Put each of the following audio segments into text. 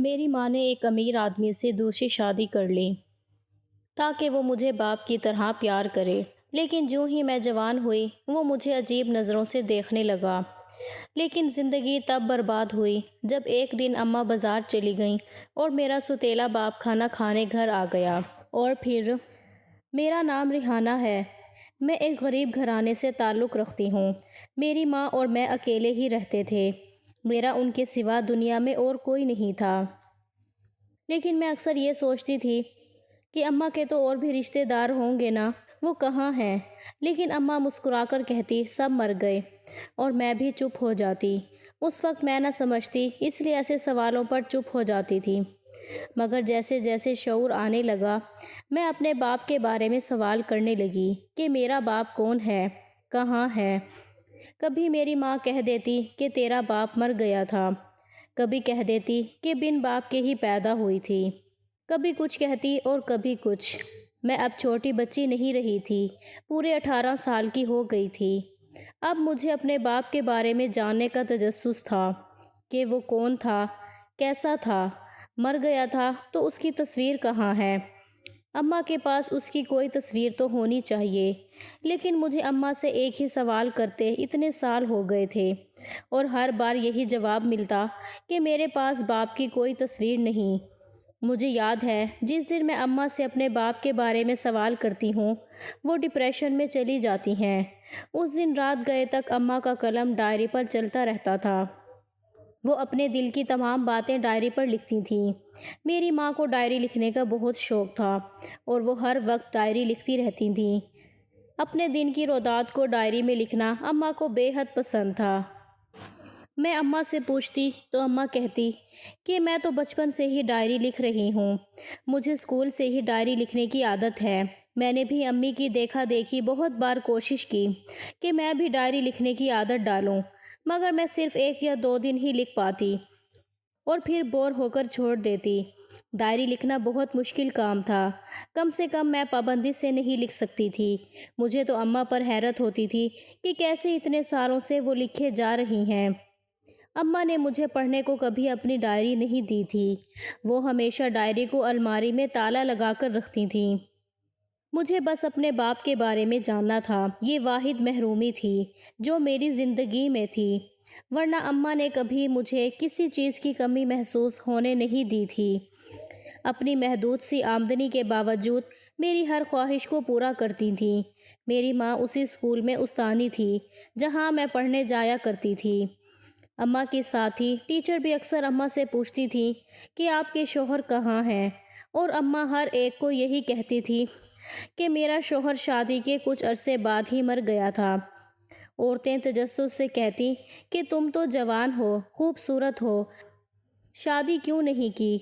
میری ماں نے ایک امیر آدمی سے دوسری شادی کر لی تاکہ وہ مجھے باپ کی طرح پیار کرے، لیکن جو ہی میں جوان ہوئی وہ مجھے عجیب نظروں سے دیکھنے لگا۔ لیکن زندگی تب برباد ہوئی جب ایک دن اماں بازار چلی گئیں اور میرا سوتیلا باپ کھانا کھانے گھر آ گیا۔ اور پھر میرا نام ریحانہ ہے۔ میں ایک غریب گھرانے سے تعلق رکھتی ہوں۔ میری ماں اور میں اکیلے ہی رہتے تھے۔ میرا ان کے سوا دنیا میں اور کوئی نہیں تھا۔ لیکن میں اکثر یہ سوچتی تھی کہ اماں کے تو اور بھی رشتے دار ہوں گے نا، وہ کہاں ہیں؟ لیکن اماں مسکرا کر کہتی سب مر گئے، اور میں بھی چپ ہو جاتی۔ اس وقت میں نہ سمجھتی، اس لیے ایسے سوالوں پر چپ ہو جاتی تھی۔ مگر جیسے جیسے شعور آنے لگا، میں اپنے باپ کے بارے میں سوال کرنے لگی کہ میرا باپ کون ہے، کہاں ہے؟ کبھی میری ماں کہہ دیتی کہ تیرا باپ مر گیا تھا، کبھی کہہ دیتی کہ بن باپ کے ہی پیدا ہوئی تھی، کبھی کچھ کہتی اور کبھی کچھ۔ میں اب چھوٹی بچی نہیں رہی تھی، پورے 18 سال کی ہو گئی تھی۔ اب مجھے اپنے باپ کے بارے میں جاننے کا تجسس تھا کہ وہ کون تھا، کیسا تھا۔ مر گیا تھا تو اس کی تصویر کہاں ہے؟ اماں کے پاس اس کی کوئی تصویر تو ہونی چاہیے۔ لیکن مجھے اماں سے ایک ہی سوال کرتے اتنے سال ہو گئے تھے، اور ہر بار یہی جواب ملتا کہ میرے پاس باپ کی کوئی تصویر نہیں۔ مجھے یاد ہے جس دن میں اماں سے اپنے باپ کے بارے میں سوال کرتی ہوں، وہ ڈپریشن میں چلی جاتی ہیں۔ اس دن رات گئے تک اماں کا قلم ڈائری پر چلتا رہتا تھا۔ وہ اپنے دل کی تمام باتیں ڈائری پر لکھتی تھیں۔ میری ماں کو ڈائری لکھنے کا بہت شوق تھا، اور وہ ہر وقت ڈائری لکھتی رہتی تھیں۔ اپنے دن کی رودات کو ڈائری میں لکھنا اماں کو بے حد پسند تھا۔ میں اماں سے پوچھتی تو اماں کہتی کہ میں تو بچپن سے ہی ڈائری لکھ رہی ہوں، مجھے اسکول سے ہی ڈائری لکھنے کی عادت ہے۔ میں نے بھی امی کی دیکھا دیکھی بہت بار کوشش کی کہ میں بھی ڈائری لکھنے کی عادت ڈالوں، مگر میں صرف 1 یا 2 دن ہی لکھ پاتی اور پھر بور ہو کر چھوڑ دیتی۔ ڈائری لکھنا بہت مشکل کام تھا، کم سے کم میں پابندی سے نہیں لکھ سکتی تھی۔ مجھے تو اماں پر حیرت ہوتی تھی کہ کیسے اتنے سالوں سے وہ لکھے جا رہی ہیں۔ اماں نے مجھے پڑھنے کو کبھی اپنی ڈائری نہیں دی تھی، وہ ہمیشہ ڈائری کو الماری میں تالا لگا کر رکھتی تھیں۔ مجھے بس اپنے باپ کے بارے میں جاننا تھا، یہ واحد محرومی تھی جو میری زندگی میں تھی، ورنہ اماں نے کبھی مجھے کسی چیز کی کمی محسوس ہونے نہیں دی تھی۔ اپنی محدود سی آمدنی کے باوجود میری ہر خواہش کو پورا کرتی تھیں۔ میری ماں اسی اسکول میں استانی تھی جہاں میں پڑھنے جایا کرتی تھی۔ اماں کے ساتھی ٹیچر بھی اکثر اماں سے پوچھتی تھی کہ آپ کے شوہر کہاں ہیں، اور اماں ہر ایک کو یہی کہتی تھی کہ میرا شوہر شادی کے کچھ عرصے بعد ہی مر گیا تھا۔ عورتیں تجسس سے کہتی کہ تم تو جوان ہو، خوبصورت ہو، شادی کیوں نہیں کی؟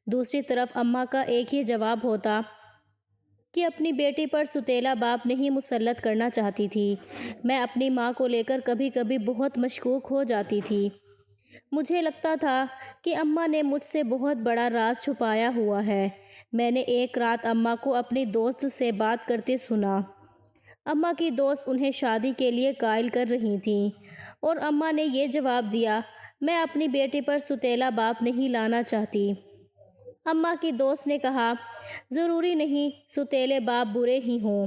دوسری طرف اماں کا ایک ہی جواب ہوتا کہ اپنی بیٹی پر سوتیلا باپ نہیں مسلط کرنا چاہتی تھی۔ میں اپنی ماں کو لے کر کبھی کبھی بہت مشکوک ہو جاتی تھی۔ مجھے لگتا تھا کہ اماں نے مجھ سے بہت بڑا راز چھپایا ہوا ہے۔ میں نے ایک رات اماں کو اپنی دوست سے بات کرتے سنا۔ اماں کی دوست انہیں شادی کے لیے قائل کر رہی تھیں، اور اماں نے یہ جواب دیا، میں اپنی بیٹی پر سوتیلا باپ نہیں لانا چاہتی۔ اماں کی دوست نے کہا، ضروری نہیں سوتیلے باپ برے ہی ہوں۔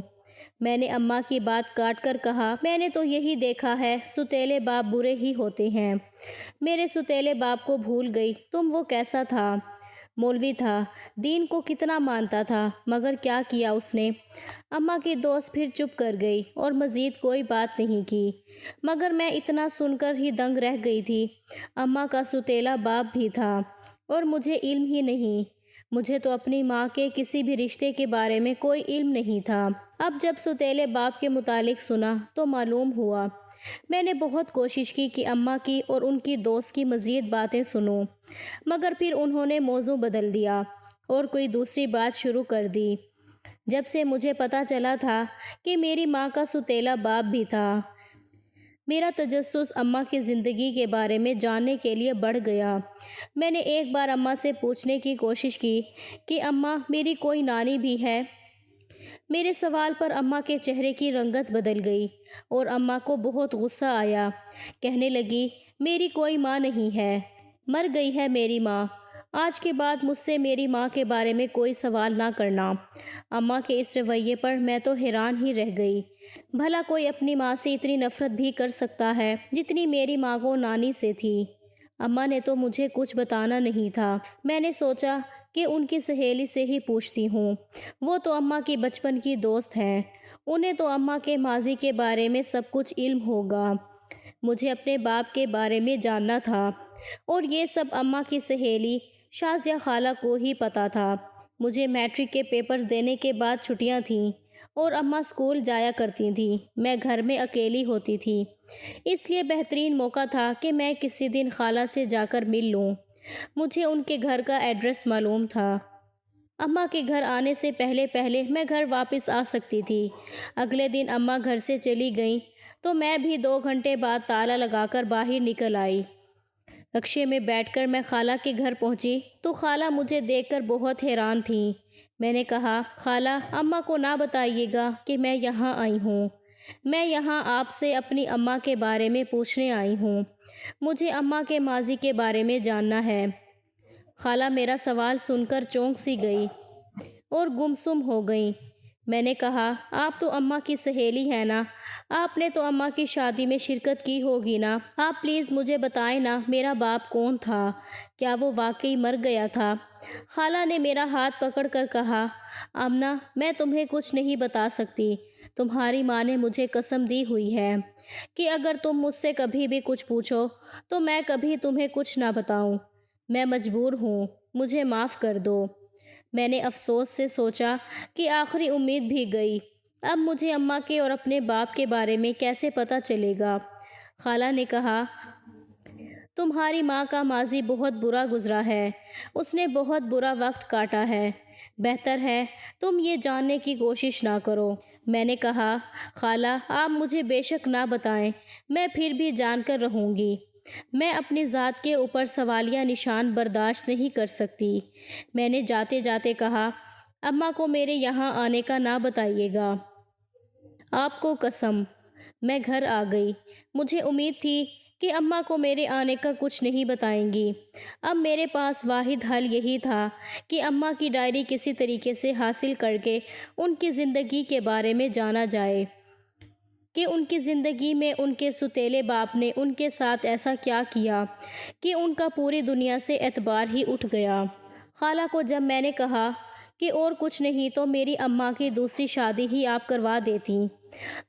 میں نے اماں کی بات کاٹ کر کہا، میں نے تو یہی دیکھا ہے سوتیلے باپ برے ہی ہوتے ہیں۔ میرے سوتیلے باپ کو بھول گئی تم، وہ کیسا تھا؟ مولوی تھا، دین کو کتنا مانتا تھا، مگر کیا کیا اس نے؟ اماں کی دوست پھر چپ کر گئی اور مزید کوئی بات نہیں کی، مگر میں اتنا سن کر ہی دنگ رہ گئی تھی۔ اماں کا سوتیلا باپ بھی تھا، اور مجھے علم ہی نہیں۔ مجھے تو اپنی ماں کے کسی بھی رشتے کے بارے میں کوئی علم نہیں تھا۔ اب جب سوتیلے باپ کے متعلق سنا تو معلوم ہوا۔ میں نے بہت کوشش کی کہ اماں کی اور ان کی دوست کی مزید باتیں سنوں، مگر پھر انہوں نے موضوع بدل دیا اور کوئی دوسری بات شروع کر دی۔ جب سے مجھے پتہ چلا تھا کہ میری ماں کا سوتیلا باپ بھی تھا، میرا تجسس اماں کی زندگی کے بارے میں جاننے کے لیے بڑھ گیا۔ میں نے ایک بار اماں سے پوچھنے کی کوشش کی کہ اماں میری کوئی نانی بھی ہے؟ میرے سوال پر اماں کے چہرے کی رنگت بدل گئی اور اماں کو بہت غصہ آیا۔ کہنے لگی، میری کوئی ماں نہیں ہے، مر گئی ہے میری ماں۔ آج کے بعد مجھ سے میری ماں کے بارے میں کوئی سوال نہ کرنا۔ اماں کے اس رویے پر میں تو حیران ہی رہ گئی۔ بھلا کوئی اپنی ماں سے اتنی نفرت بھی کر سکتا ہے جتنی میری ماں کو نانی سے تھی۔ اماں نے تو مجھے کچھ بتانا نہیں تھا۔ میں نے سوچا کہ ان کی سہیلی سے ہی پوچھتی ہوں۔ وہ تو اماں کی بچپن کی دوست ہیں، انہیں تو اماں کے ماضی کے بارے میں سب کچھ علم ہوگا۔ مجھے اپنے باپ کے بارے میں جاننا تھا، اور یہ سب اماں کی سہیلی شازیہ خالہ کو ہی پتہ تھا۔ مجھے میٹرک کے پیپرز دینے کے بعد چھٹیاں تھیں اور اماں اسکول جایا کرتی تھیں۔ میں گھر میں اکیلی ہوتی تھی، اس لیے بہترین موقع تھا کہ میں کسی دن خالہ سے جا کر مل لوں۔ مجھے ان کے گھر کا ایڈریس معلوم تھا۔ اماں کے گھر آنے سے پہلے پہلے میں گھر واپس آ سکتی تھی۔ اگلے دن اماں گھر سے چلی گئیں تو میں بھی 2 گھنٹے بعد تالا لگا کر باہر نکل آئی۔ رکشے میں بیٹھ کر میں خالہ کے گھر پہنچی تو خالہ مجھے دیکھ کر بہت حیران تھیں۔ میں نے کہا، خالہ اماں کو نہ بتائیے گا کہ میں یہاں آئی ہوں۔ میں یہاں آپ سے اپنی اماں کے بارے میں پوچھنے آئی ہوں۔ مجھے اماں کے ماضی کے بارے میں جاننا ہے۔ خالہ میرا سوال سن کر چونک سی گئی اور گمسم ہو گئیں۔ میں نے کہا، آپ تو اماں کی سہیلی ہیں نا، آپ نے تو اماں کی شادی میں شرکت کی ہوگی نا، آپ پلیز مجھے بتائیں نا میرا باپ کون تھا، کیا وہ واقعی مر گیا تھا؟ خالہ نے میرا ہاتھ پکڑ کر کہا، آمنہ میں تمہیں کچھ نہیں بتا سکتی۔ تمہاری ماں نے مجھے قسم دی ہوئی ہے کہ اگر تم مجھ سے کبھی بھی کچھ پوچھو تو میں کبھی تمہیں کچھ نہ بتاؤں۔ میں مجبور ہوں، مجھے معاف کر دو۔ میں نے افسوس سے سوچا کہ آخری امید بھی گئی۔ اب مجھے اماں کے اور اپنے باپ کے بارے میں کیسے پتہ چلے گا؟ خالہ نے کہا، تمہاری ماں کا ماضی بہت برا گزرا ہے، اس نے بہت برا وقت کاٹا ہے، بہتر ہے تم یہ جاننے کی کوشش نہ کرو۔ میں نے کہا، خالہ آپ مجھے بے شک نہ بتائیں، میں پھر بھی جان کر رہوں گی۔ میں اپنی ذات کے اوپر سوالیہ نشان برداشت نہیں کر سکتی۔ میں نے جاتے جاتے کہا، اماں کو میرے یہاں آنے کا نہ بتائیے گا، آپ کو قسم۔ میں گھر آ گئی۔ مجھے امید تھی کہ اماں کو میرے آنے کا کچھ نہیں بتائیں گی۔ اب میرے پاس واحد حل یہی تھا کہ اماں کی ڈائری کسی طریقے سے حاصل کر کے ان کی زندگی کے بارے میں جانا جائے کہ ان کی زندگی میں ان کے سوتیلے باپ نے ان کے ساتھ ایسا کیا کیا کہ ان کا پوری دنیا سے اعتبار ہی اٹھ گیا۔ خالہ کو جب میں نے کہا کہ اور کچھ نہیں تو میری اماں کی دوسری شادی ہی آپ کروا دیتی،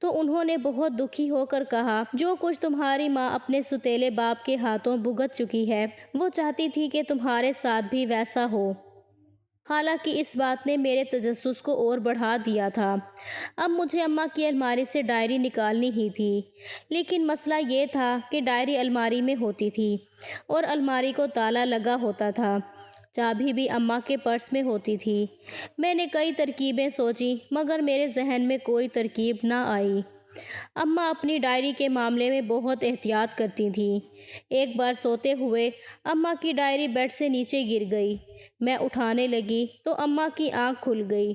تو انہوں نے بہت دکھی ہو کر کہا، جو کچھ تمہاری ماں اپنے سوتیلے باپ کے ہاتھوں بھگت چکی ہے، وہ چاہتی تھی کہ تمہارے ساتھ بھی ویسا ہو۔ حالانکہ اس بات نے میرے تجسس کو اور بڑھا دیا تھا۔ اب مجھے اماں کی الماری سے ڈائری نکالنی ہی تھی، لیکن مسئلہ یہ تھا کہ ڈائری الماری میں ہوتی تھی اور الماری کو تالا لگا ہوتا تھا، چابی بھی اماں کے پرس میں ہوتی تھی۔ میں نے کئی ترکیبیں سوچی مگر میرے ذہن میں کوئی ترکیب نہ آئی۔ اماں اپنی ڈائری کے معاملے میں بہت احتیاط کرتی تھیں۔ ایک بار سوتے ہوئے اماں کی ڈائری بیڈ سے نیچے گر گئی۔ میں اٹھانے لگی تو اماں کی آنکھ کھل گئی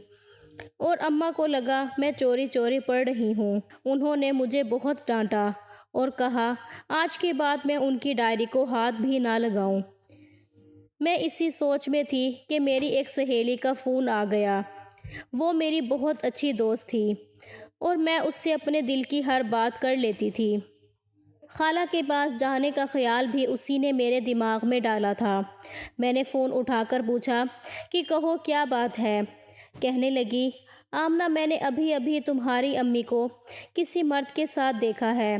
اور اماں کو لگا میں چوری چوری پڑھ رہی ہوں۔ انہوں نے مجھے بہت ڈانٹا اور کہا، آج کے بعد میں ان کی ڈائری کو ہاتھ بھی نہ لگاؤں۔ میں اسی سوچ میں تھی کہ میری ایک سہیلی کا فون آ گیا۔ وہ میری بہت اچھی دوست تھی اور میں اس سے اپنے دل کی ہر بات کر لیتی تھی۔ خالہ کے پاس جانے کا خیال بھی اسی نے میرے دماغ میں ڈالا تھا۔ میں نے فون اٹھا کر پوچھا کہ کہو کیا بات ہے؟ کہنے لگی، آمنہ میں نے ابھی تمہاری امی کو کسی مرد کے ساتھ دیکھا ہے،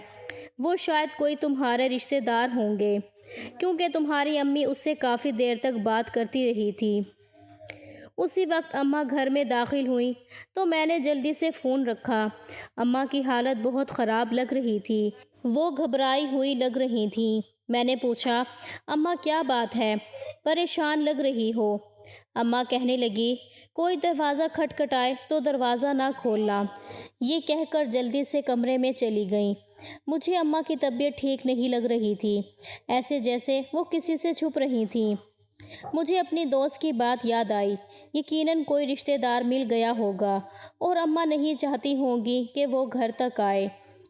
وہ شاید کوئی تمہارے رشتہ دار ہوں گے، کیونکہ تمہاری امی اس سے کافی دیر تک بات کرتی رہی تھی۔ اسی وقت اماں گھر میں داخل ہوئیں تو میں نے جلدی سے فون رکھا۔ اماں کی حالت بہت خراب لگ رہی تھی، وہ گھبرائی ہوئی لگ رہی تھیں۔ میں نے پوچھا، اماں کیا بات ہے؟ پریشان لگ رہی ہو؟ اماں کہنے لگی، کوئی دروازہ کھٹکھٹائے تو دروازہ نہ کھولنا۔ یہ کہہ کر جلدی سے کمرے میں چلی گئیں۔ مجھے اماں کی طبیعت ٹھیک نہیں لگ رہی تھی، ایسے جیسے وہ کسی سے چھپ رہی تھیں۔ مجھے اپنی دوست کی بات یاد آئی، یقیناً کوئی رشتہ دار مل گیا ہوگا اور اماں نہیں چاہتی ہوں گی کہ وہ گھر تک آئے۔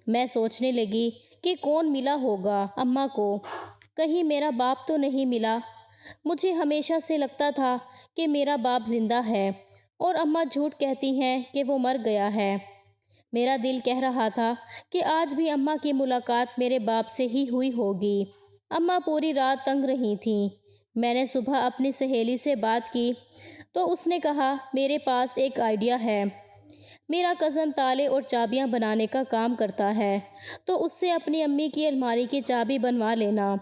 میں سوچنے لگی کہ کون ملا ہوگا اماں کو، کہیں میرا باپ تو نہیں ملا؟ مجھے ہمیشہ سے لگتا تھا کہ میرا باپ زندہ ہے اور اماں جھوٹ کہتی ہیں کہ وہ مر گیا ہے۔ میرا دل کہہ رہا تھا کہ آج بھی اماں کی ملاقات میرے باپ سے ہی ہوئی ہوگی۔ اماں پوری رات تنگ رہی تھیں۔ میں نے صبح اپنی سہیلی سے بات کی تو اس نے کہا میرے پاس ایک آئیڈیا ہے۔ میرا کزن تالے اور چابیاں بنانے کا کام کرتا ہے، تو اس سے اپنی امی کی الماری کی چابی بنوا لینا،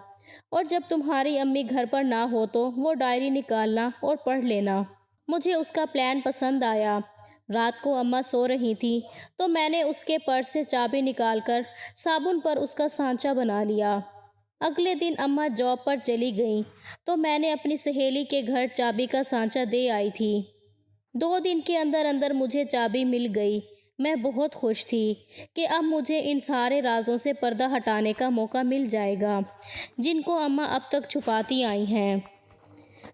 اور جب تمہاری امی گھر پر نہ ہو تو وہ ڈائری نکالنا اور پڑھ لینا۔ مجھے اس کا پلان پسند آیا۔ رات کو اماں سو رہی تھی تو میں نے اس کے پرس سے چابی نکال کر صابن پر اس کا سانچہ بنا لیا۔ اگلے دن اماں جاب پر چلی گئیں تو میں نے اپنی سہیلی کے گھر چابی کا سانچہ دے آئی تھی۔ 2 دن کے اندر اندر مجھے چابی مل گئی۔ میں بہت خوش تھی کہ اب مجھے ان سارے رازوں سے پردہ ہٹانے کا موقع مل جائے گا جن کو اماں اب تک چھپاتی آئی ہیں۔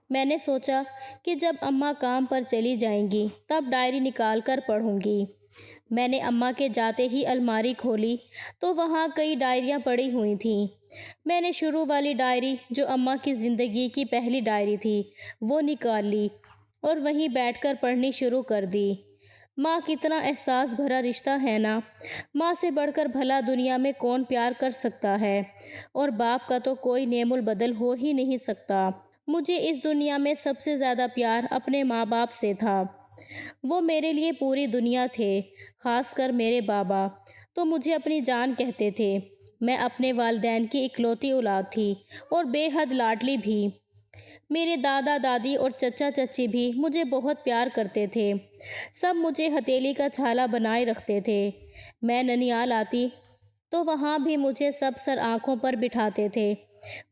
میں نے سوچا کہ جب اماں کام پر چلی جائیں گی تب ڈائری نکال کر پڑھوں گی۔ میں نے اماں کے جاتے ہی الماری کھولی تو وہاں کئی ڈائریاں پڑی ہوئی تھیں۔ میں نے شروع والی ڈائری جو اماں کی زندگی کی پہلی ڈائری تھی وہ نکال لی اور وہیں بیٹھ کر پڑھنی شروع کر دی۔ ماں کتنا احساس بھرا رشتہ ہے نا۔ ماں سے بڑھ کر بھلا دنیا میں کون پیار کر سکتا ہے، اور باپ کا تو کوئی نعم البدل ہو ہی نہیں سکتا۔ مجھے اس دنیا میں سب سے زیادہ پیار اپنے ماں باپ سے تھا۔ وہ میرے لیے پوری دنیا تھے، خاص کر میرے بابا تو مجھے اپنی جان کہتے تھے۔ میں اپنے والدین کی اکلوتی اولاد تھی اور بے حد لاڈلی بھی۔ میرے دادا دادی اور چچا چچی بھی مجھے بہت پیار کرتے تھے۔ سب مجھے ہتھیلی کا چھالا بنائے رکھتے تھے۔ میں ننیال آتی تو وہاں بھی مجھے سب سر آنکھوں پر بٹھاتے تھے۔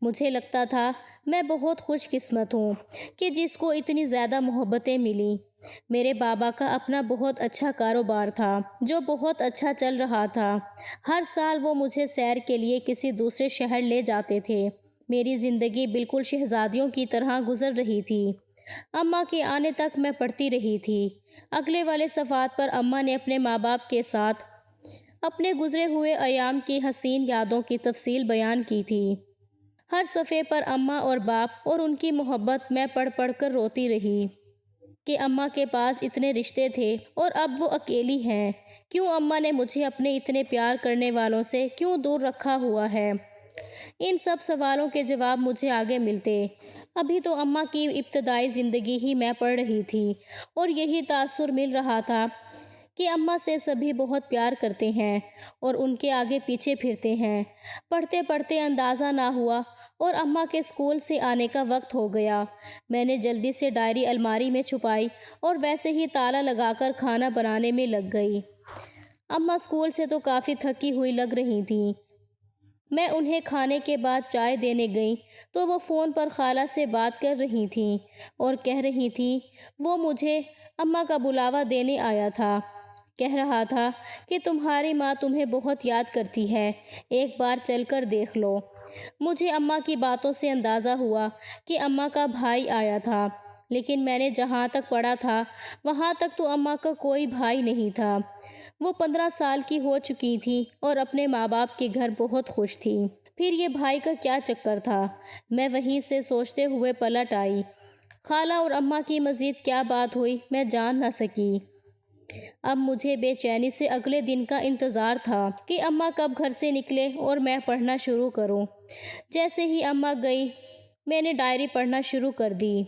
مجھے لگتا تھا میں بہت خوش قسمت ہوں کہ جس کو اتنی زیادہ محبتیں ملیں۔ میرے بابا کا اپنا بہت اچھا کاروبار تھا جو بہت اچھا چل رہا تھا۔ ہر سال وہ مجھے سیر کے لیے کسی دوسرے شہر لے جاتے تھے۔ میری زندگی بالکل شہزادیوں کی طرح گزر رہی تھی۔ اماں کے آنے تک میں پڑھتی رہی تھی۔ اگلے والے صفحات پر اماں نے اپنے ماں باپ کے ساتھ اپنے گزرے ہوئے ایام کی حسین یادوں کی تفصیل بیان کی تھی۔ ہر صفحے پر اماں اور باپ اور ان کی محبت میں پڑھ پڑھ کر روتی رہی کہ اماں کے پاس اتنے رشتے تھے اور اب وہ اکیلی ہیں۔ کیوں اماں نے مجھے اپنے اتنے پیار کرنے والوں سے کیوں دور رکھا ہوا ہے؟ ان سب سوالوں کے جواب مجھے آگے ملتے۔ ابھی تو اماں کی ابتدائی زندگی ہی میں پڑھ رہی تھی اور یہی تاثر مل رہا تھا کہ اماں سے سبھی بہت پیار کرتے ہیں اور ان کے آگے پیچھے پھرتے ہیں۔ پڑھتے پڑھتے اندازہ نہ ہوا اور اماں کے اسکول سے آنے کا وقت ہو گیا۔ میں نے جلدی سے ڈائری الماری میں چھپائی اور ویسے ہی تالا لگا کر کھانا بنانے میں لگ گئی۔ اماں اسکول سے تو کافی تھکی ہوئی لگ رہی تھیں۔ میں انہیں کھانے کے بعد چائے دینے گئی تو وہ فون پر خالہ سے بات کر رہی تھیں اور کہہ رہی تھیں وہ مجھے اماں کا بلاوا دینے آیا تھا۔ کہہ رہا تھا کہ تمہاری ماں تمہیں بہت یاد کرتی ہے، ایک بار چل کر دیکھ لو۔ مجھے اماں کی باتوں سے اندازہ ہوا کہ اماں کا بھائی آیا تھا، لیکن میں نے جہاں تک پڑھا تھا وہاں تک تو اماں کا کوئی بھائی نہیں تھا۔ وہ 15 سال کی ہو چکی تھی اور اپنے ماں باپ کے گھر بہت خوش تھی۔ پھر یہ بھائی کا کیا چکر تھا؟ میں وہیں سے سوچتے ہوئے پلٹ آئی۔ خالہ اور اماں کی مزید کیا بات ہوئی میں جان نہ سکی۔ اب مجھے بے چینی سے اگلے دن کا انتظار تھا کہ اماں کب گھر سے نکلے اور میں پڑھنا شروع کروں۔ جیسے ہی اماں گئی میں نے ڈائری پڑھنا شروع کر دی۔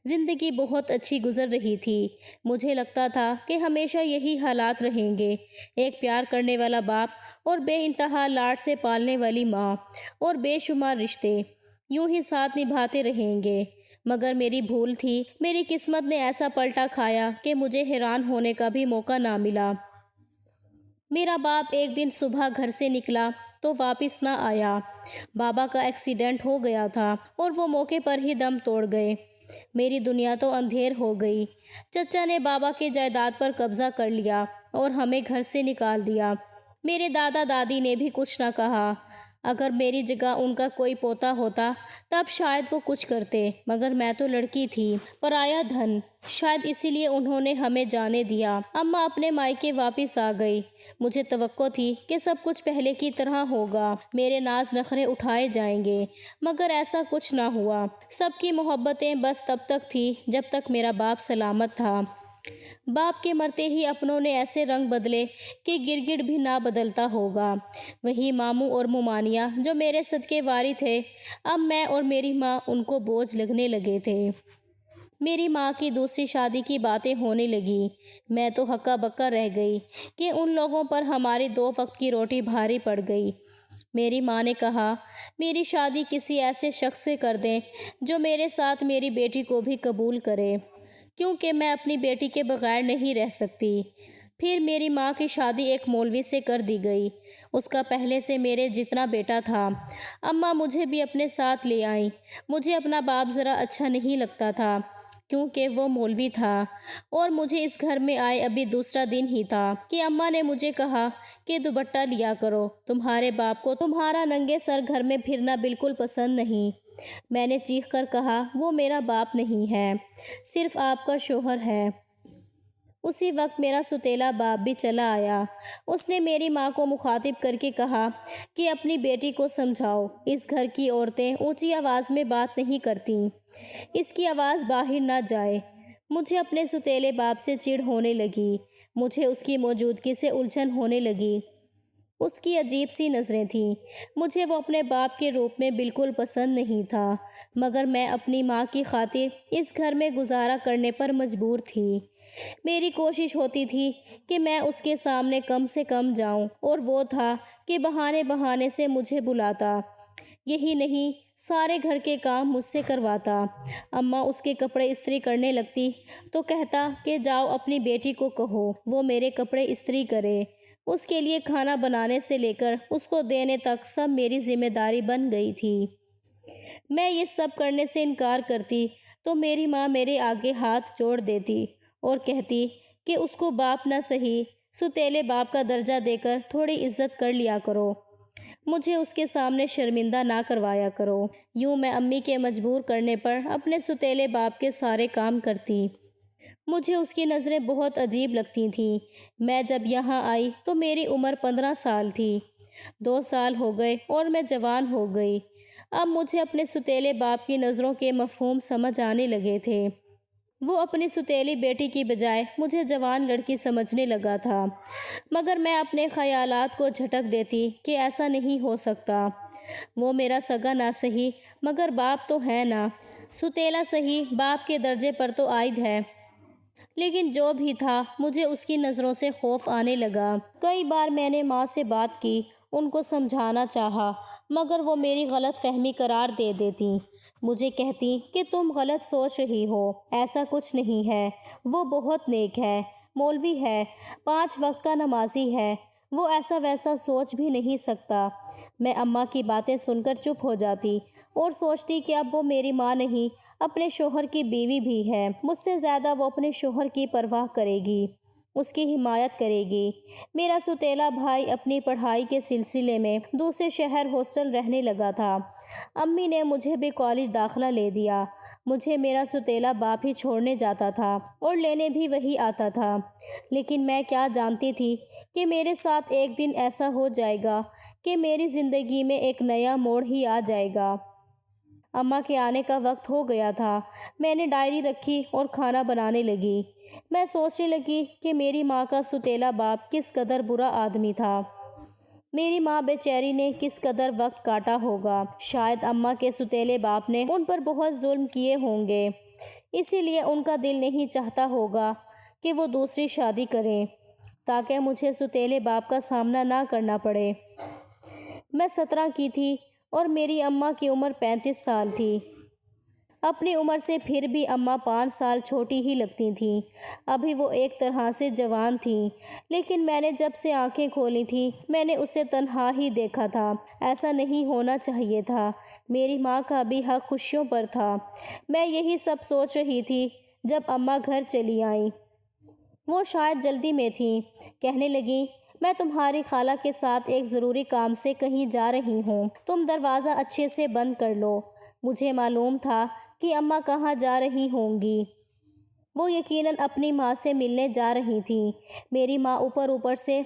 زندگی بہت اچھی گزر رہی تھی۔ مجھے لگتا تھا کہ ہمیشہ یہی حالات رہیں گے، ایک پیار کرنے والا باپ اور بے انتہا لاڈ سے پالنے والی ماں اور بے شمار رشتے یوں ہی ساتھ نبھاتے رہیں گے۔ مگر میری بھول تھی، میری قسمت نے ایسا پلٹا کھایا کہ مجھے حیران ہونے کا بھی موقع نہ ملا۔ میرا باپ ایک دن صبح گھر سے نکلا تو واپس نہ آیا۔ بابا کا ایکسیڈنٹ ہو گیا تھا اور وہ موقع پر ہی دم توڑ گئے۔ میری دنیا تو اندھیر ہو گئی۔ چچا نے بابا کے جائیداد پر قبضہ کر لیا اور ہمیں گھر سے نکال دیا۔ میرے دادا دادی نے بھی کچھ نہ کہا۔ اگر میری جگہ ان کا کوئی پوتا ہوتا تب شاید وہ کچھ کرتے، مگر میں تو لڑکی تھی، پرایا دھن، شاید اسی لیے انہوں نے ہمیں جانے دیا۔ اماں اپنے مائکے واپس آ گئی۔ مجھے توقع تھی کہ سب کچھ پہلے کی طرح ہوگا، میرے ناز نخرے اٹھائے جائیں گے، مگر ایسا کچھ نہ ہوا۔ سب کی محبتیں بس تب تک تھی جب تک میرا باپ سلامت تھا۔ باپ کے مرتے ہی اپنوں نے ایسے رنگ بدلے کہ گرگٹ بھی نہ بدلتا ہوگا۔ وہی ماموں اور ممانیاں جو میرے صدقے واری تھے، اب میں اور میری ماں ان کو بوجھ لگنے لگے تھے۔ میری ماں کی دوسری شادی کی باتیں ہونے لگی۔ میں تو ہکا بکا رہ گئی کہ ان لوگوں پر ہماری 2 وقت کی روٹی بھاری پڑ گئی۔ میری ماں نے کہا، میری شادی کسی ایسے شخص سے کر دیں جو میرے ساتھ میری بیٹی کو بھی قبول کرے، کیونکہ میں اپنی بیٹی کے بغیر نہیں رہ سکتی۔ پھر میری ماں کی شادی ایک مولوی سے کر دی گئی۔ اس کا پہلے سے میرے جتنا بیٹا تھا۔ اماں مجھے بھی اپنے ساتھ لے آئیں۔ مجھے اپنا باپ ذرا اچھا نہیں لگتا تھا، کیونکہ وہ مولوی تھا، اور مجھے اس گھر میں آئے ابھی دوسرا دن ہی تھا کہ اماں نے مجھے کہا کہ دوپٹہ لیا کرو، تمہارے باپ کو تمہارا ننگے سر گھر میں پھرنا بالکل پسند نہیں۔ میں نے چیخ کر کہا، وہ میرا باپ نہیں ہے، صرف آپ کا شوہر ہے۔ اسی وقت میرا ستیلا باپ بھی چلا آیا۔ اس نے میری ماں کو مخاطب کر کے کہا کہ اپنی بیٹی کو سمجھاؤ، اس گھر کی عورتیں اونچی آواز میں بات نہیں کرتیں، اس کی آواز باہر نہ جائے۔ مجھے اپنے ستیلے باپ سے چڑ ہونے لگی، مجھے اس کی موجودگی سے الجھن ہونے لگی۔ اس کی عجیب سی نظریں تھیں۔ مجھے وہ اپنے باپ کے روپ میں بالکل پسند نہیں تھا، مگر میں اپنی ماں کی خاطر اس گھر میں گزارا کرنے پر مجبور تھی۔ میری کوشش ہوتی تھی کہ میں اس کے سامنے کم سے کم جاؤں، اور وہ تھا کہ بہانے بہانے سے مجھے بلاتا۔ یہی نہیں، سارے گھر کے کام مجھ سے کرواتا۔ اماں اس کے کپڑے استری کرنے لگتی تو کہتا کہ جاؤ اپنی بیٹی کو کہو وہ میرے کپڑے استری کرے۔ اس کے لیے کھانا بنانے سے لے کر اس کو دینے تک سب میری ذمہ داری بن گئی تھی۔ میں یہ سب کرنے سے انکار کرتی تو میری ماں میرے آگے ہاتھ جوڑ دیتی اور کہتی کہ اس کو باپ نہ سہی، ستیلے باپ کا درجہ دے کر تھوڑی عزت کر لیا کرو، مجھے اس کے سامنے شرمندہ نہ کروایا کرو۔ یوں میں امی کے مجبور کرنے پر اپنے ستیلے باپ کے سارے کام کرتی۔ مجھے اس کی نظریں بہت عجیب لگتی تھیں۔ میں جب یہاں آئی تو میری عمر 15 سال تھی۔ 2 سال ہو گئے اور میں جوان ہو گئی۔ اب مجھے اپنے ستیلے باپ کی نظروں کے مفہوم سمجھ آنے لگے تھے۔ وہ اپنی ستیلی بیٹی کی بجائے مجھے جوان لڑکی سمجھنے لگا تھا، مگر میں اپنے خیالات کو جھٹک دیتی کہ ایسا نہیں ہو سکتا۔ وہ میرا سگا نہ سہی مگر باپ تو ہے نا، ستیلا سہی باپ کے درجے پر تو عائد ہے۔ لیکن جو بھی تھا، مجھے اس کی نظروں سے خوف آنے لگا۔ کئی بار میں نے ماں سے بات کی، ان کو سمجھانا چاہا، مگر وہ میری غلط فہمی قرار دے دیتی۔ مجھے کہتی کہ تم غلط سوچ رہی ہو، ایسا کچھ نہیں ہے، وہ بہت نیک ہے، مولوی ہے، 5 وقت کا نمازی ہے، وہ ایسا ویسا سوچ بھی نہیں سکتا۔ میں اماں کی باتیں سن کر چپ ہو جاتی اور سوچتی کہ اب وہ میری ماں نہیں، اپنے شوہر کی بیوی بھی ہے، مجھ سے زیادہ وہ اپنے شوہر کی پرواہ کرے گی، اس کی حمایت کرے گی۔ میرا ستیلا بھائی اپنی پڑھائی کے سلسلے میں دوسرے شہر ہاسٹل رہنے لگا تھا۔ امی نے مجھے بھی کالج داخلہ لے دیا۔ مجھے میرا ستیلا باپ ہی چھوڑنے جاتا تھا اور لینے بھی وہی آتا تھا، لیکن میں کیا جانتی تھی کہ میرے ساتھ ایک دن ایسا ہو جائے گا کہ میری زندگی میں ایک نیا موڑ ہی آ جائے گا۔ اماں کے آنے کا وقت ہو گیا تھا۔ میں نے ڈائری رکھی اور کھانا بنانے لگی۔ میں سوچنے لگی کہ میری ماں کا ستیلا باپ کس قدر برا آدمی تھا۔ میری ماں بے چاری نے کس قدر وقت کاٹا ہوگا۔ شاید اماں کے ستیلے باپ نے ان پر بہت ظلم کیے ہوں گے، اسی لیے ان کا دل نہیں چاہتا ہوگا کہ وہ دوسری شادی کریں، تاکہ مجھے ستیلے باپ کا سامنا نہ کرنا پڑے۔ میں 17 کی تھی اور میری اماں کی عمر 35 سال تھی۔ اپنی عمر سے پھر بھی اماں 5 سال چھوٹی ہی لگتی تھیں۔ ابھی وہ ایک طرح سے جوان تھیں، لیکن میں نے جب سے آنکھیں کھولی تھیں میں نے اسے تنہا ہی دیکھا تھا۔ ایسا نہیں ہونا چاہیے تھا۔ میری ماں کا بھی حق خوشیوں پر تھا۔ میں یہی سب سوچ رہی تھی جب اماں گھر چلی آئیں۔ وہ شاید جلدی میں تھیں۔ کہنے لگیں، میں تمہاری خالہ کے ساتھ ایک ضروری کام سے کہیں جا رہی ہوں، تم دروازہ اچھے سے بند کر لو۔ مجھے معلوم تھا کہ اماں کہاں جا رہی ہوں گی۔ وہ یقیناً اپنی ماں سے ملنے جا رہی تھیں۔ میری ماں اوپر سے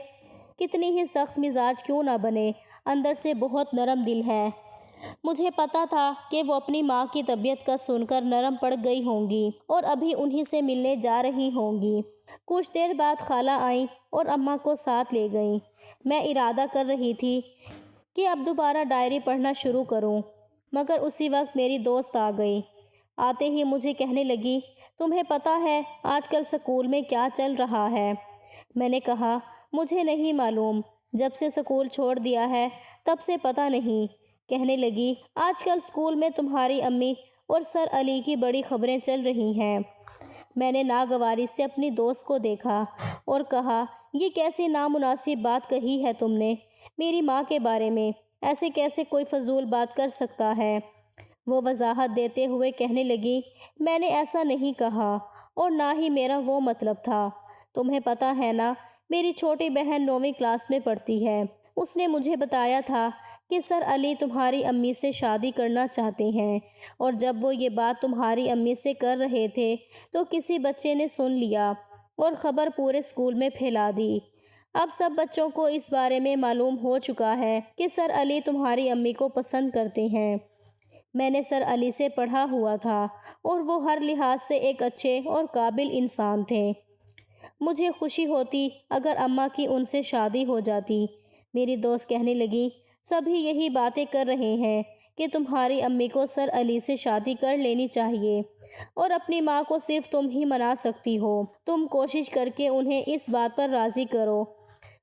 کتنی ہی سخت مزاج کیوں نہ بنے، اندر سے بہت نرم دل ہے۔ مجھے پتا تھا کہ وہ اپنی ماں کی طبیعت کا سن کر نرم پڑ گئی ہوں گی اور ابھی انہی سے ملنے جا رہی ہوں گی۔ کچھ دیر بعد خالہ آئیں اور اماں کو ساتھ لے گئیں۔ میں ارادہ کر رہی تھی کہ اب دوبارہ ڈائری پڑھنا شروع کروں، مگر اسی وقت میری دوست آ گئی۔ آتے ہی مجھے کہنے لگی، تمہیں پتہ ہے آج کل سکول میں کیا چل رہا ہے؟ میں نے کہا، مجھے نہیں معلوم، جب سے سکول چھوڑ دیا ہے تب سے پتہ نہیں۔ کہنے لگی، آج کل سکول میں تمہاری امی اور سر علی کی بڑی خبریں چل رہی ہیں۔ میں نے ناگواری سے اپنی دوست کو دیکھا اور کہا، یہ کیسی نامناسب بات کہی ہے تم نے میری ماں کے بارے میں، ایسے کیسے کوئی فضول بات کر سکتا ہے؟ وہ وضاحت دیتے ہوئے کہنے لگی، میں نے ایسا نہیں کہا اور نہ ہی میرا وہ مطلب تھا۔ تمہیں پتہ ہے نا، میری چھوٹی بہن 9ویں کلاس میں پڑھتی ہے۔ اس نے مجھے بتایا تھا کہ سر علی تمہاری امی سے شادی کرنا چاہتے ہیں، اور جب وہ یہ بات تمہاری امی سے کر رہے تھے تو کسی بچے نے سن لیا اور خبر پورے اسکول میں پھیلا دی۔ اب سب بچوں کو اس بارے میں معلوم ہو چکا ہے کہ سر علی تمہاری امی کو پسند کرتے ہیں۔ میں نے سر علی سے پڑھا ہوا تھا اور وہ ہر لحاظ سے ایک اچھے اور قابل انسان تھے۔ مجھے خوشی ہوتی اگر اماں کی ان سے شادی ہو جاتی۔ میری دوست کہنے لگی، سبھی یہی باتیں کر رہے ہیں کہ تمہاری امی کو سر علی سے شادی کر لینی چاہیے اور اپنی ماں کو صرف تم ہی منا سکتی ہو۔ تم کوشش کر کے انہیں اس بات پر راضی کرو۔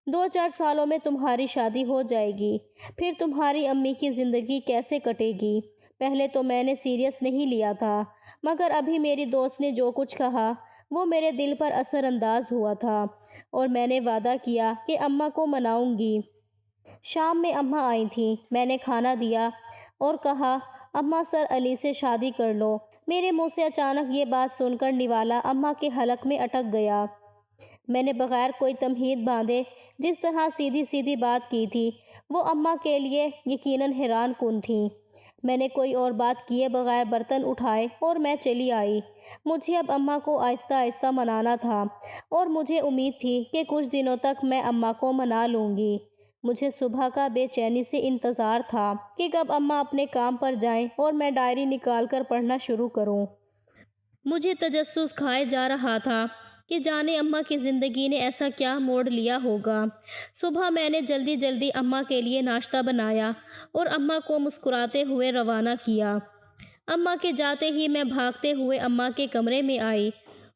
2-4 سالوں میں تمہاری شادی ہو جائے گی، پھر تمہاری امی کی زندگی کیسے کٹے گی؟ پہلے تو میں نے سیریس نہیں لیا تھا، مگر ابھی میری دوست نے جو کچھ کہا وہ میرے دل پر اثر انداز ہوا تھا اور میں نے وعدہ کیا کہ اماں کو مناؤں گی۔ شام میں اماں آئی تھیں۔ میں نے کھانا دیا اور کہا، اماں سر علی سے شادی کر لو۔ میرے منہ سے اچانک یہ بات سن کر نوالا اماں کے حلق میں اٹک گیا۔ میں نے بغیر کوئی تمہید باندھے جس طرح سیدھی سیدھی بات کی تھی، وہ اماں کے لیے یقیناً حیران کن تھیں۔ میں نے کوئی اور بات کیے بغیر برتن اٹھائے اور میں چلی آئی۔ مجھے اب اماں کو آہستہ آہستہ منانا تھا اور مجھے امید تھی کہ کچھ دنوں تک میں اماں کو منا لوں گی۔ مجھے صبح کا بے چینی سے انتظار تھا کہ کب اماں اپنے کام پر جائیں اور میں ڈائری نکال کر پڑھنا شروع کروں۔ مجھے تجسس کھائے جا رہا تھا کہ جانے اماں کی زندگی نے ایسا کیا موڑ لیا ہوگا۔ صبح میں نے جلدی جلدی اماں کے لیے ناشتہ بنایا اور اماں کو مسکراتے ہوئے روانہ کیا۔ اماں کے جاتے ہی میں بھاگتے ہوئے اماں کے کمرے میں آئی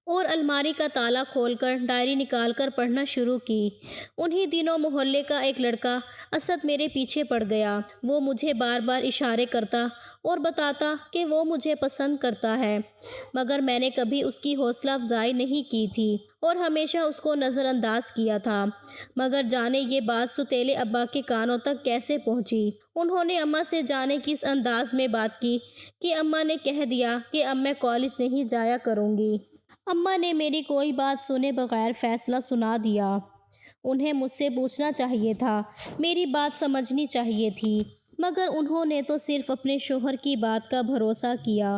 اور الماری کا تالا کھول کر ڈائری نکال کر پڑھنا شروع کی۔ انہی دنوں محلے کا ایک لڑکا اسد میرے پیچھے پڑ گیا۔ وہ مجھے بار بار اشارے کرتا اور بتاتا کہ وہ مجھے پسند کرتا ہے، مگر میں نے کبھی اس کی حوصلہ افزائی نہیں کی تھی اور ہمیشہ اس کو نظر انداز کیا تھا۔ مگر جانے یہ بات ستیلے ابا کے کانوں تک کیسے پہنچی۔ انہوں نے اماں سے جانے کس انداز میں بات کی کہ اماں نے کہہ دیا کہ اب میں کالج نہیں جایا کروں گی۔ اماں نے میری کوئی بات سنے بغیر فیصلہ سنا دیا۔ انہیں مجھ سے پوچھنا چاہیے تھا، میری بات سمجھنی چاہیے تھی، مگر انہوں نے تو صرف اپنے شوہر کی بات کا بھروسہ کیا۔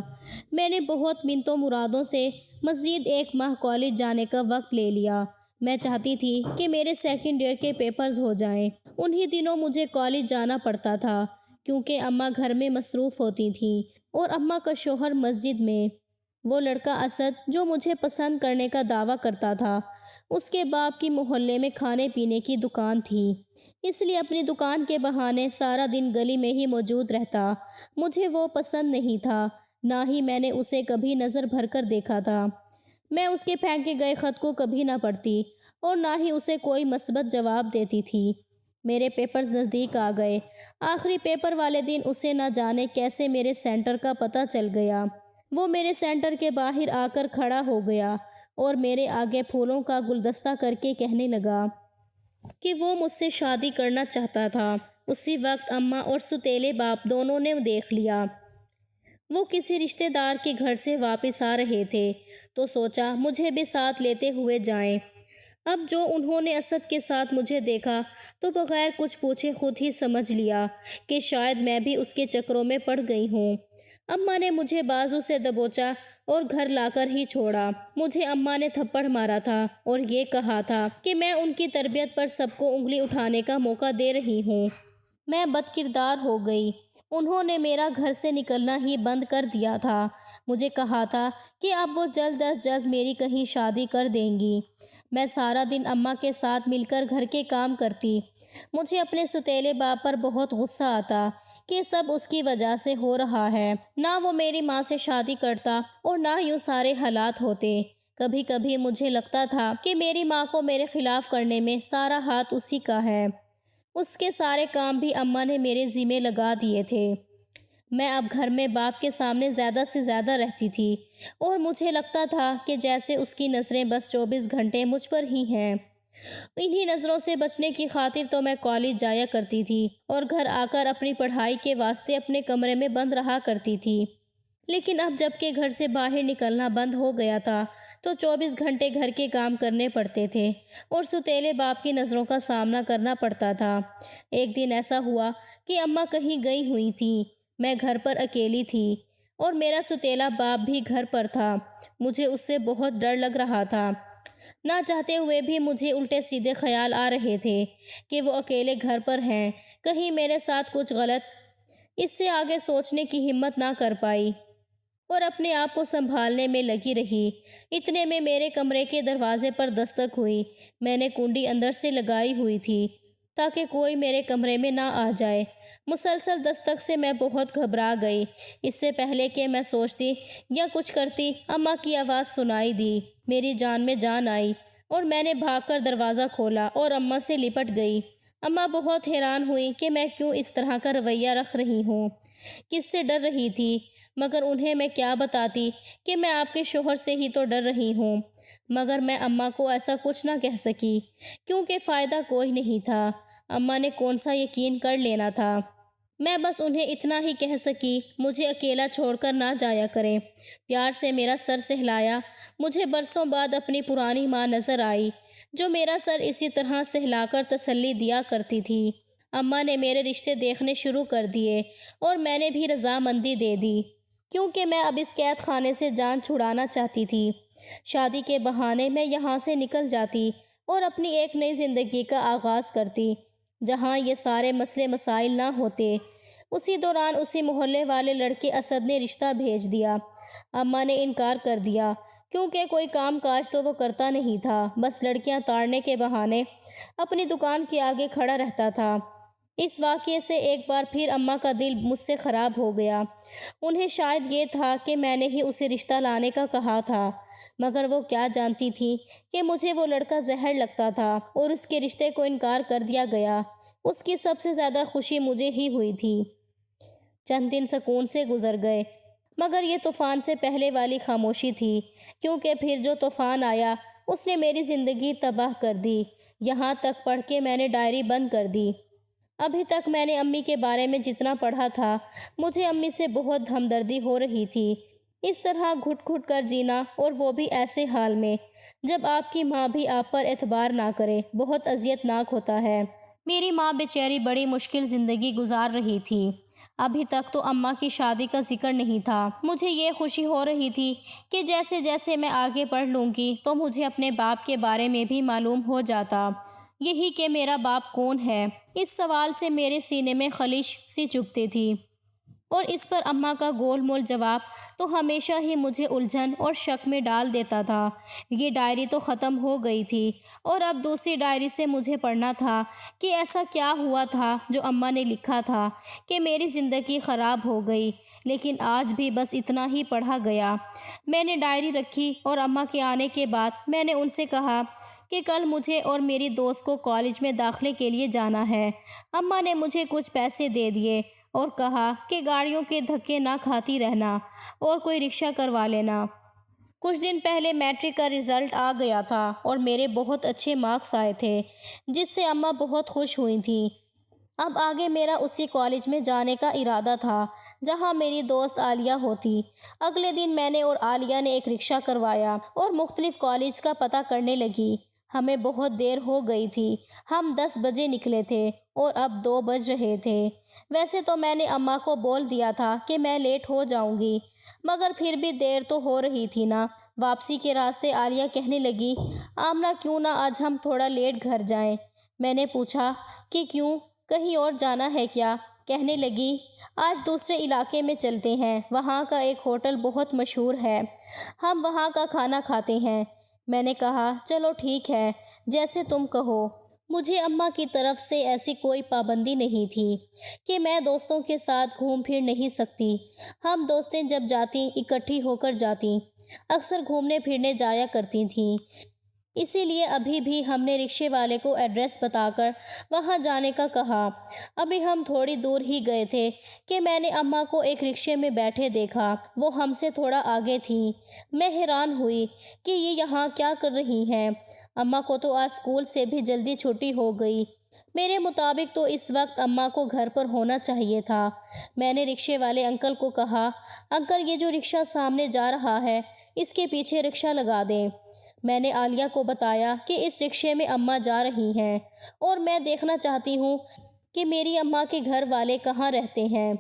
میں نے بہت منتوں مرادوں سے مزید 1 ماہ کالج جانے کا وقت لے لیا۔ میں چاہتی تھی کہ میرے سیکنڈ ایئر کے پیپرز ہو جائیں۔ انہی دنوں مجھے کالج جانا پڑتا تھا کیونکہ اماں گھر میں مصروف ہوتی تھیں اور اماں کا شوہر مسجد میں۔ وہ لڑکا اسد جو مجھے پسند کرنے کا دعویٰ کرتا تھا، اس کے باپ کی محلے میں کھانے پینے کی دکان تھی، اس لیے اپنی دکان کے بہانے سارا دن گلی میں ہی موجود رہتا۔ مجھے وہ پسند نہیں تھا، نہ ہی میں نے اسے کبھی نظر بھر کر دیکھا تھا۔ میں اس کے پھینکے گئے خط کو کبھی نہ پڑھتی اور نہ ہی اسے کوئی مثبت جواب دیتی تھی۔ میرے پیپرز نزدیک آ گئے۔ آخری پیپر والے دن اسے نہ جانے کیسے میرے سینٹر کا پتہ چل گیا۔ وہ میرے سینٹر کے باہر آ کر کھڑا ہو گیا اور میرے آگے پھولوں کا گلدستہ کر کے کہنے لگا کہ وہ مجھ سے شادی کرنا چاہتا تھا۔ اسی وقت اماں اور ستیلے باپ دونوں نے دیکھ لیا۔ وہ کسی رشتہ دار کے گھر سے واپس آ رہے تھے تو سوچا مجھے بھی ساتھ لیتے ہوئے جائیں۔ اب جو انہوں نے اسد کے ساتھ مجھے دیکھا تو بغیر کچھ پوچھے خود ہی سمجھ لیا کہ شاید میں بھی اس کے چکروں میں پڑ گئی ہوں۔ اماں نے مجھے بازو سے دبوچا اور گھر لا کر ہی چھوڑا۔ مجھے اماں نے تھپڑ مارا تھا اور یہ کہا تھا کہ میں ان کی تربیت پر سب کو انگلی اٹھانے کا موقع دے رہی ہوں۔ میں بد کردار ہو گئی۔ انہوں نے میرا گھر سے نکلنا ہی بند کر دیا تھا۔ مجھے کہا تھا کہ اب وہ جلد از جلد میری کہیں شادی کر دیں گی۔ میں سارا دن اماں کے ساتھ مل کر گھر کے کام کرتی۔ مجھے اپنے ستیلے باپ پر بہت غصہ آتا کہ سب اس کی وجہ سے ہو رہا ہے۔ نہ وہ میری ماں سے شادی کرتا اور نہ یوں سارے حالات ہوتے۔ کبھی کبھی مجھے لگتا تھا کہ میری ماں کو میرے خلاف کرنے میں سارا ہاتھ اسی کا ہے۔ اس کے سارے کام بھی اماں نے میرے ذمہ لگا دیے تھے۔ میں اب گھر میں باپ کے سامنے زیادہ سے زیادہ رہتی تھی اور مجھے لگتا تھا کہ جیسے اس کی نظریں بس 24 گھنٹے مجھ پر ہی ہیں۔ انہی نظروں سے بچنے کی خاطر تو میں کالج جایا کرتی تھی اور گھر آ کر اپنی پڑھائی کے واسطے اپنے کمرے میں بند رہا کرتی تھی۔ لیکن اب جب کہ گھر سے باہر نکلنا بند ہو گیا تھا تو 24 گھنٹے گھر کے کام کرنے پڑتے تھے اور ستیلے باپ کی نظروں کا سامنا کرنا پڑتا تھا۔ ایک دن ایسا ہوا کہ اماں کہیں گئی ہوئی تھیں۔ میں گھر پر اکیلی تھی اور میرا ستیلا باپ بھی گھر پر تھا۔ مجھے اس سے بہت ڈر لگ رہا تھا۔ نہ چاہتے ہوئے بھی مجھے الٹے سیدھے خیال آ رہے تھے کہ وہ اکیلے گھر پر ہیں، کہیں میرے ساتھ کچھ غلط۔ اس سے آگے سوچنے کی ہمت نہ کر پائی اور اپنے آپ کو سنبھالنے میں لگی رہی۔ اتنے میں میرے کمرے کے دروازے پر دستک ہوئی۔ میں نے کنڈی اندر سے لگائی ہوئی تھی تاکہ کوئی میرے کمرے میں نہ آ جائے۔ مسلسل دستک سے میں بہت گھبرا گئی۔ اس سے پہلے کہ میں سوچتی یا کچھ کرتی، اماں کی آواز سنائی دی۔ میری جان میں جان آئی اور میں نے بھاگ کر دروازہ کھولا اور اماں سے لپٹ گئی۔ اماں بہت حیران ہوئی کہ میں کیوں اس طرح کا رویہ رکھ رہی ہوں، کس سے ڈر رہی تھی، مگر انہیں میں کیا بتاتی کہ میں آپ کے شوہر سے ہی تو ڈر رہی ہوں۔ مگر میں اماں کو ایسا کچھ نہ کہہ سکی کیونکہ فائدہ کوئی نہیں تھا۔ اماں نے کون سا یقین کر لینا تھا۔ میں بس انہیں اتنا ہی کہہ سکی، مجھے اکیلا چھوڑ کر نہ جایا کریں۔ پیار سے میرا سر سہلایا۔ مجھے برسوں بعد اپنی پرانی ماں نظر آئی جو میرا سر اسی طرح سہلا کر تسلی دیا کرتی تھی۔ اماں نے میرے رشتے دیکھنے شروع کر دیے اور میں نے بھی رضامندی دے دی کیونکہ میں اب اس قید خانے سے جان چھڑانا چاہتی تھی۔ شادی کے بہانے میں یہاں سے نکل جاتی اور اپنی ایک نئی زندگی کا آغاز کرتی جہاں یہ سارے مسئلے مسائل نہ ہوتے۔ اسی دوران اسی محلے والے لڑکے اسد نے رشتہ بھیج دیا۔ اماں نے انکار کر دیا کیونکہ کوئی کام کاج تو وہ کرتا نہیں تھا، بس لڑکیاں تاڑنے کے بہانے اپنی دکان کے آگے کھڑا رہتا تھا۔ اس واقعے سے ایک بار پھر اماں کا دل مجھ سے خراب ہو گیا۔ انہیں شاید یہ تھا کہ میں نے ہی اسے رشتہ لانے کا کہا تھا، مگر وہ کیا جانتی تھی کہ مجھے وہ لڑکا زہر لگتا تھا اور اس کے رشتے کو انکار کر دیا گیا۔ اس کی سب سے زیادہ خوشی مجھے ہی ہوئی تھی۔ چند دن سکون سے گزر گئے، مگر یہ طوفان سے پہلے والی خاموشی تھی، کیونکہ پھر جو طوفان آیا اس نے میری زندگی تباہ کر دی۔ یہاں تک پڑھ کے میں نے ڈائری بند کر دی۔ ابھی تک میں نے امی کے بارے میں جتنا پڑھا تھا، مجھے امی سے بہت ہمدردی ہو رہی تھی۔ اس طرح گھٹ گھٹ کر جینا، اور وہ بھی ایسے حال میں جب آپ کی ماں بھی آپ پر اعتبار نہ کرے، بہت اذیت ناک ہوتا ہے۔ میری ماں بیچاری بڑی مشکل زندگی گزار رہی تھی۔ ابھی تک تو اماں کی شادی کا ذکر نہیں تھا۔ مجھے یہ خوشی ہو رہی تھی کہ جیسے جیسے میں آگے پڑھ لوں گی تو مجھے اپنے باپ کے بارے میں بھی معلوم ہو جاتا، یہی کہ میرا باپ کون ہے۔ اس سوال سے میرے سینے میں خلش سی چبھتی تھی اور اس پر اماں کا گول مول جواب تو ہمیشہ ہی مجھے الجھن اور شک میں ڈال دیتا تھا۔ یہ ڈائری تو ختم ہو گئی تھی اور اب دوسری ڈائری سے مجھے پڑھنا تھا کہ ایسا کیا ہوا تھا جو اماں نے لکھا تھا کہ میری زندگی خراب ہو گئی، لیکن آج بھی بس اتنا ہی پڑھا گیا۔ میں نے ڈائری رکھی اور اماں کے آنے کے بعد میں نے ان سے کہا کہ کل مجھے اور میری دوست کو کالج میں داخلے کے لیے جانا ہے۔ اماں نے مجھے کچھ پیسے دے دیے اور کہا کہ گاڑیوں کے دھکے نہ کھاتی رہنا اور کوئی رکشہ کروا لینا۔ کچھ دن پہلے میٹرک کا رزلٹ آ گیا تھا اور میرے بہت اچھے مارکس آئے تھے، جس سے اماں بہت خوش ہوئی تھیں۔ اب آگے میرا اسی کالج میں جانے کا ارادہ تھا جہاں میری دوست عالیہ ہوتی۔ اگلے دن میں نے اور عالیہ نے ایک رکشہ کروایا اور مختلف کالج کا پتہ کرنے لگی۔ ہمیں بہت دیر ہو گئی تھی۔ ہم 10 بجے نکلے تھے اور اب 2 بج رہے تھے۔ ویسے تو میں نے اماں کو بول دیا تھا کہ میں لیٹ ہو جاؤں گی، مگر پھر بھی دیر تو ہو رہی تھی نا۔ واپسی کے راستے عالیہ کہنے لگی، آمنہ کیوں نہ آج ہم تھوڑا لیٹ گھر جائیں؟ میں نے پوچھا کہ کیوں، کہیں اور جانا ہے کیا؟ کہنے لگی، آج دوسرے علاقے میں چلتے ہیں، وہاں کا ایک ہوٹل بہت مشہور ہے، ہم وہاں کا کھانا کھاتے ہیں۔ میں نے کہا چلو ٹھیک ہے، جیسے تم کہو۔ مجھے اماں کی طرف سے ایسی کوئی پابندی نہیں تھی کہ میں دوستوں کے ساتھ گھوم پھر نہیں سکتی۔ ہم دوستیں جب جاتی اکٹھی ہو کر جاتی، اکثر گھومنے پھرنے جایا کرتی تھیں۔ اسی لیے ابھی بھی ہم نے رکشے والے کو ایڈریس بتا کر وہاں جانے کا کہا۔ ابھی ہم تھوڑی دور ہی گئے تھے کہ میں نے اماں کو ایک رکشے میں بیٹھے دیکھا، وہ ہم سے تھوڑا آگے تھیں۔ میں حیران ہوئی کہ یہ یہاں کیا کر رہی ہیں۔ اماں کو تو آج اسکول سے بھی جلدی چھٹی ہو گئی۔ میرے مطابق تو اس وقت اماں کو گھر پر ہونا چاہیے تھا۔ میں نے رکشے والے انکل کو کہا، انکل یہ جو رکشہ سامنے جا رہا ہے، اس کے پیچھے رکشہ لگا دیں۔ میں نے عالیہ کو بتایا کہ اس رکشے میں اماں جا رہی ہیں اور میں دیکھنا چاہتی ہوں کہ میری اماں کے گھر والے کہاں رہتے ہیں۔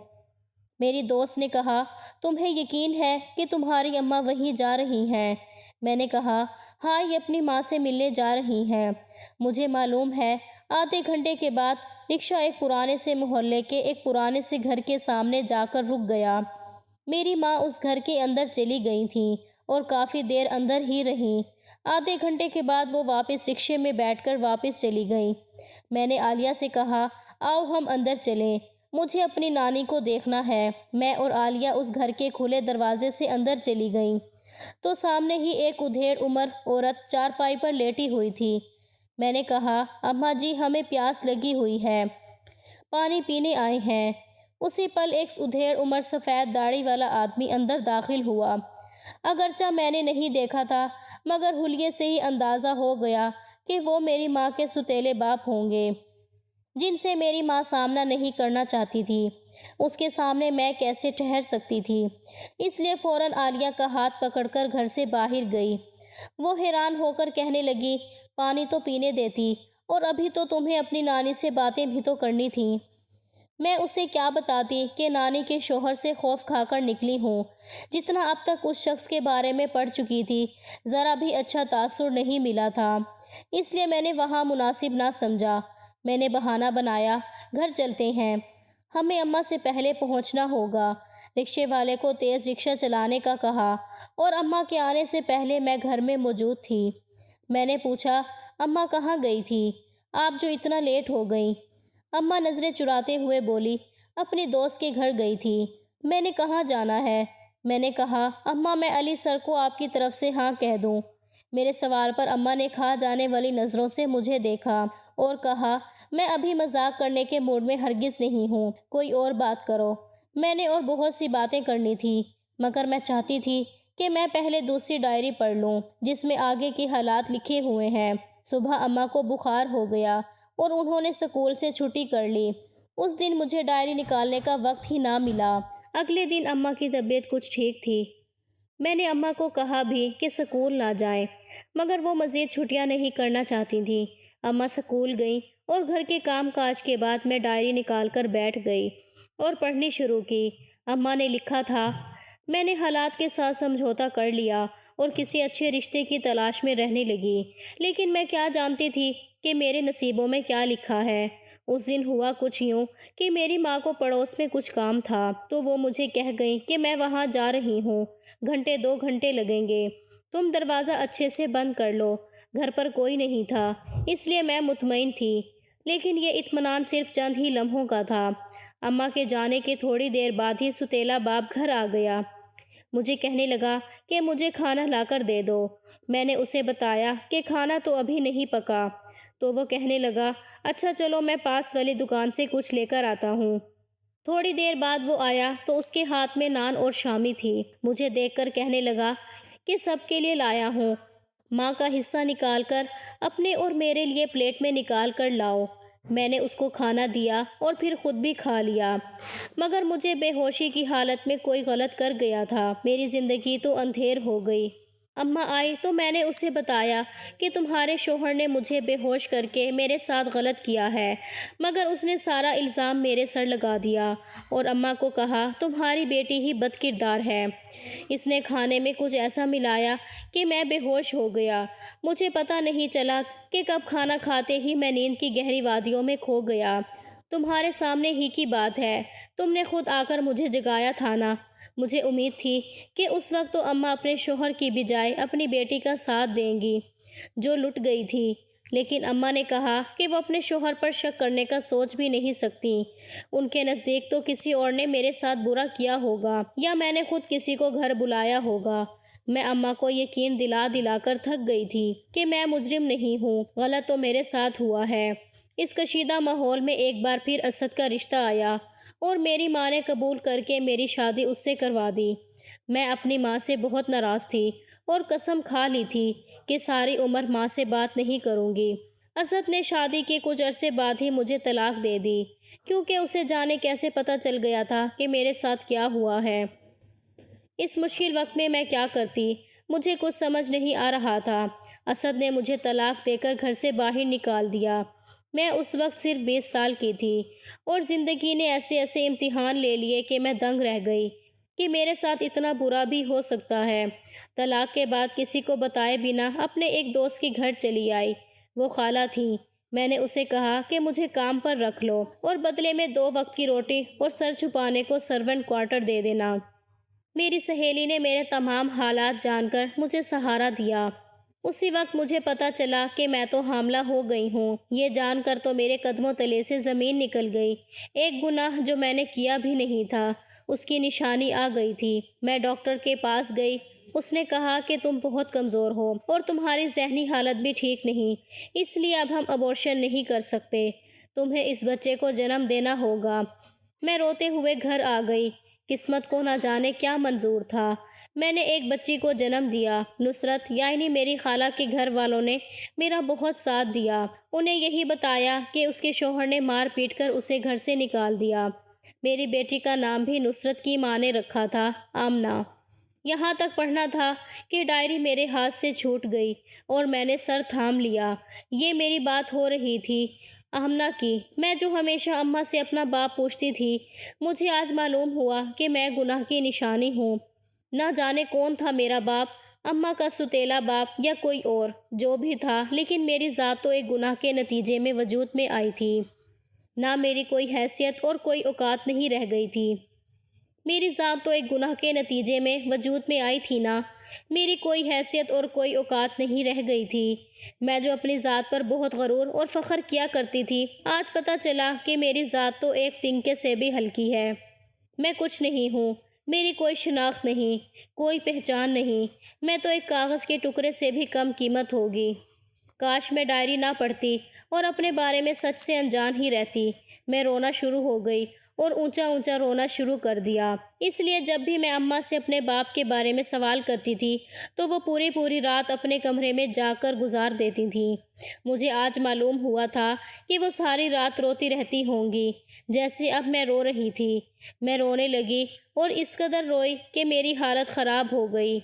میری دوست نے کہا، تمہیں یقین ہے کہ تمہاری اماں وہیں جا رہی ہیں؟ میں نے کہا، ہاں یہ اپنی ماں سے ملنے جا رہی ہیں۔ مجھے معلوم ہے۔ آدھے گھنٹے کے بعد رکشہ ایک پرانے سے محلے کے ایک پرانے سے گھر کے سامنے جا کر رک گیا۔ میری ماں اس گھر کے اندر چلی گئی تھیں اور کافی دیر اندر ہی رہیں۔ آدھے گھنٹے کے بعد وہ واپس رکشے میں بیٹھ کر واپس چلی گئیں۔ میں نے عالیہ سے کہا، آؤ ہم اندر چلیں، مجھے اپنی نانی کو دیکھنا ہے۔ میں اور عالیہ اس گھر کے کھلے دروازے سے اندر چلی گئیں تو سامنے ہی ایک ادھیڑ عمر عورت چارپائی پر لیٹی ہوئی تھی۔ میں نے کہا، اماں جی ہمیں پیاس لگی ہوئی ہے، پانی پینے آئے ہیں۔ اسی پل ایک ادھیڑ عمر سفید داڑھی والا آدمی اندر داخل ہوا۔ اگرچہ میں نے نہیں دیکھا تھا، مگر حلیے سے ہی اندازہ ہو گیا کہ وہ میری ماں کے سوتیلے باپ ہوں گے، جن سے میری ماں سامنا نہیں کرنا چاہتی تھی۔ اس کے سامنے میں کیسے ٹھہر سکتی تھی؟ اس لیے فوراً عالیہ کا ہاتھ پکڑ کر گھر سے باہر گئی۔ وہ حیران ہو کر کہنے لگی، پانی تو پینے دیتی، اور ابھی تو تمہیں اپنی نانی سے باتیں بھی تو کرنی تھیں۔ میں اسے کیا بتاتی کہ نانی کے شوہر سے خوف کھا کر نکلی ہوں۔ جتنا اب تک اس شخص کے بارے میں پڑھ چکی تھی، ذرا بھی اچھا تاثر نہیں ملا تھا، اس لیے میں نے وہاں مناسب نہ سمجھا۔ میں نے بہانہ بنایا، گھر چلتے ہیں، ہمیں اماں سے پہلے پہنچنا ہوگا۔ رکشے والے کو تیز رکشہ چلانے کا کہا اور اماں کے آنے سے پہلے میں گھر میں موجود تھی۔ میں نے پوچھا، اماں کہاں گئی تھی آپ جو اتنا لیٹ ہو گئیں؟ اماں نظریں چراتے ہوئے بولی، اپنی دوست کے گھر گئی تھی۔ میں نے کہاں جانا ہے؟ میں نے کہا، اماں میں علی سر کو آپ کی طرف سے ہاں کہہ دوں۔ میرے سوال پر اماں نے کھا جانے والی نظروں سے مجھے دیکھا اور کہا، میں ابھی مذاق کرنے کے موڈ میں ہرگز نہیں ہوں، کوئی اور بات کرو۔ میں نے اور بہت سی باتیں کرنی تھی، مگر میں چاہتی تھی کہ میں پہلے دوسری ڈائری پڑھ لوں جس میں آگے کے حالات لکھے ہوئے ہیں۔ صبح اماں کو بخار ہو گیا اور انہوں نے سکول سے چھٹی کر لی۔ اس دن مجھے ڈائری نکالنے کا وقت ہی نہ ملا۔ اگلے دن اماں کی طبیعت کچھ ٹھیک تھی۔ میں نے اماں کو کہا بھی کہ سکول نہ جائیں، مگر وہ مزید چھٹیاں نہیں کرنا چاہتی تھیں۔ اماں سکول گئیں اور گھر کے کام کاج کے بعد میں ڈائری نکال کر بیٹھ گئی اور پڑھنی شروع کی۔ اماں نے لکھا تھا، میں نے حالات کے ساتھ سمجھوتا کر لیا اور کسی اچھے رشتے کی تلاش میں رہنے لگی، لیکن میں کیا جانتی تھی کہ میرے نصیبوں میں کیا لکھا ہے۔ اس دن ہوا کچھ یوں کہ میری ماں کو پڑوس میں کچھ کام تھا تو وہ مجھے کہہ گئی کہ میں وہاں جا رہی ہوں، 2 گھنٹے لگیں گے، تم دروازہ اچھے سے بند کر لو۔ گھر پر کوئی نہیں تھا، اس لیے میں مطمئن تھی، لیکن یہ اطمینان صرف چند ہی لمحوں کا تھا۔ اماں کے جانے کے تھوڑی دیر بعد ہی سوتیلا باپ گھر آ گیا۔ مجھے کہنے لگا کہ مجھے کھانا لا کر دے دو۔ میں نے اسے بتایا کہ کھانا تو ابھی نہیں پکا، تو وہ کہنے لگا، اچھا چلو میں پاس والی دکان سے کچھ لے کر آتا ہوں۔ تھوڑی دیر بعد وہ آیا تو اس کے ہاتھ میں نان اور شامی تھی۔ مجھے دیکھ کر کہنے لگا کہ سب کے لیے لایا ہوں، ماں کا حصہ نکال کر اپنے اور میرے لیے پلیٹ میں نکال کر لاؤ۔ میں نے اس کو کھانا دیا اور پھر خود بھی کھا لیا، مگر مجھے بے ہوشی کی حالت میں کوئی غلط کر گیا تھا۔ میری زندگی تو اندھیر ہو گئی۔ اماں آئی تو میں نے اسے بتایا کہ تمہارے شوہر نے مجھے بے ہوش کر کے میرے ساتھ غلط کیا ہے، مگر اس نے سارا الزام میرے سر لگا دیا اور اماں کو کہا تمہاری بیٹی ہی بد کردار ہے، اس نے کھانے میں کچھ ایسا ملایا کہ میں بے ہوش ہو گیا، مجھے پتہ نہیں چلا کہ کب کھانا کھاتے ہی میں نیند کی گہری وادیوں میں کھو گیا۔ تمہارے سامنے ہی کی بات ہے، تم نے خود آ کر مجھے جگایا تھا نا۔ مجھے امید تھی کہ اس وقت تو اماں اپنے شوہر کی بجائے اپنی بیٹی کا ساتھ دیں گی جو لٹ گئی تھی، لیکن اماں نے کہا کہ وہ اپنے شوہر پر شک کرنے کا سوچ بھی نہیں سکتی، ان کے نزدیک تو کسی اور نے میرے ساتھ برا کیا ہوگا یا میں نے خود کسی کو گھر بلایا ہوگا۔ میں اماں کو یقین دلا دلا کر تھک گئی تھی کہ میں مجرم نہیں ہوں، غلط تو میرے ساتھ ہوا ہے۔ اس کشیدہ ماحول میں ایک بار پھر اسد کا رشتہ آیا اور میری ماں نے قبول کر کے میری شادی اس سے کروا دی۔ میں اپنی ماں سے بہت ناراض تھی اور قسم کھا لی تھی کہ ساری عمر ماں سے بات نہیں کروں گی۔ اسد نے شادی کے کچھ عرصے بعد ہی مجھے طلاق دے دی، کیونکہ اسے جانے کیسے پتہ چل گیا تھا کہ میرے ساتھ کیا ہوا ہے۔ اس مشکل وقت میں کیا کرتی، مجھے کچھ سمجھ نہیں آ رہا تھا۔ اسد نے مجھے طلاق دے کر گھر سے باہر نکال دیا۔ میں اس وقت صرف 20 سال کی تھی اور زندگی نے ایسے ایسے امتحان لے لیے کہ میں دنگ رہ گئی کہ میرے ساتھ اتنا برا بھی ہو سکتا ہے۔ طلاق کے بعد کسی کو بتائے بنا اپنے ایک دوست کے گھر چلی آئی، وہ خالہ تھیں۔ میں نے اسے کہا کہ مجھے کام پر رکھ لو اور بدلے میں 2 وقت کی روٹی اور سر چھپانے کو سرونٹ کوارٹر دے دینا۔ میری سہیلی نے میرے تمام حالات جان کر مجھے سہارا دیا۔ اسی وقت مجھے پتہ چلا کہ میں تو حاملہ ہو گئی ہوں۔ یہ جان کر تو میرے قدموں تلے سے زمین نکل گئی۔ ایک گناہ جو میں نے کیا بھی نہیں تھا، اس کی نشانی آ گئی تھی۔ میں ڈاکٹر کے پاس گئی، اس نے کہا کہ تم بہت کمزور ہو اور تمہاری ذہنی حالت بھی ٹھیک نہیں، اس لیے اب ہم ابورشن نہیں کر سکتے، تمہیں اس بچے کو جنم دینا ہوگا۔ میں روتے ہوئے گھر آ گئی۔ قسمت کو نہ جانے کیا منظور تھا، میں نے ایک بچی کو جنم دیا۔ نصرت یعنی میری خالہ کے گھر والوں نے میرا بہت ساتھ دیا، انہیں یہی بتایا کہ اس کے شوہر نے مار پیٹ کر اسے گھر سے نکال دیا۔ میری بیٹی کا نام بھی نصرت کی ماں نے رکھا تھا، آمنہ۔ یہاں تک پڑھنا تھا کہ ڈائری میرے ہاتھ سے چھوٹ گئی اور میں نے سر تھام لیا۔ یہ میری بات ہو رہی تھی آمنہ کی، میں جو ہمیشہ اماں سے اپنا باپ پوچھتی تھی، مجھے آج معلوم ہوا کہ میں گناہ کی نشانی ہوں۔ نہ جانے کون تھا میرا باپ، اماں کا ستیلا باپ یا کوئی اور، جو بھی تھا، لیکن میری ذات تو ایک گناہ کے نتیجے میں وجود میں آئی تھی۔ نہ میری کوئی حیثیت اور کوئی اوقات نہیں رہ گئی تھی۔ میری ذات تو ایک گناہ کے نتیجے میں وجود میں آئی تھی نا، میری کوئی حیثیت اور کوئی اوقات نہیں رہ گئی تھی۔ میں جو اپنی ذات پر بہت غرور اور فخر کیا کرتی تھی، آج پتہ چلا کہ میری ذات تو ایک تنکے سے بھی ہلکی ہے۔ میں کچھ نہیں ہوں، میری کوئی شناخت نہیں، کوئی پہچان نہیں، میں تو ایک کاغذ کے ٹکڑے سے بھی کم قیمت ہوگی۔ کاش میں ڈائری نہ پڑھتی اور اپنے بارے میں سچ سے انجان ہی رہتی۔ میں رونا شروع ہو گئی اور اونچا اونچا رونا شروع کر دیا، اس لیے جب بھی میں اماں سے اپنے باپ کے بارے میں سوال کرتی تھی تو وہ پوری پوری رات اپنے کمرے میں جا کر گزار دیتی تھیں۔ مجھے آج معلوم ہوا تھا کہ وہ ساری رات روتی رہتی ہوں گی، جیسے اب میں رو رہی تھی۔ میں رونے لگی اور اس قدر روئی کہ میری حالت خراب ہو گئی۔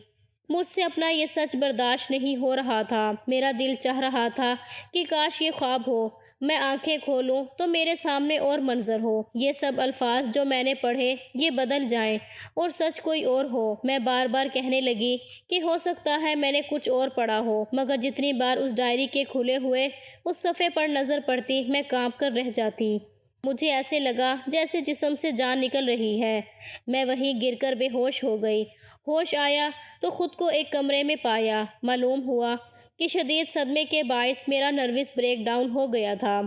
مجھ سے اپنا یہ سچ برداشت نہیں ہو رہا تھا۔ میرا دل چاہ رہا تھا کہ کاش یہ خواب ہو، میں آنکھیں کھولوں تو میرے سامنے اور منظر ہو، یہ سب الفاظ جو میں نے پڑھے یہ بدل جائیں اور سچ کوئی اور ہو۔ میں بار بار کہنے لگی کہ ہو سکتا ہے میں نے کچھ اور پڑھا ہو، مگر جتنی بار اس ڈائری کے کھلے ہوئے اس صفحے پر نظر پڑتی میں کانپ کر رہ جاتی۔ مجھے ایسے لگا جیسے جسم سے جان نکل رہی ہے۔ میں وہیں گر کر بے ہوش ہو گئی۔ ہوش آیا تو خود کو ایک کمرے میں پایا۔ معلوم ہوا کہ شدید صدمے کے باعث میرا نروس بریک ڈاؤن ہو گیا تھا۔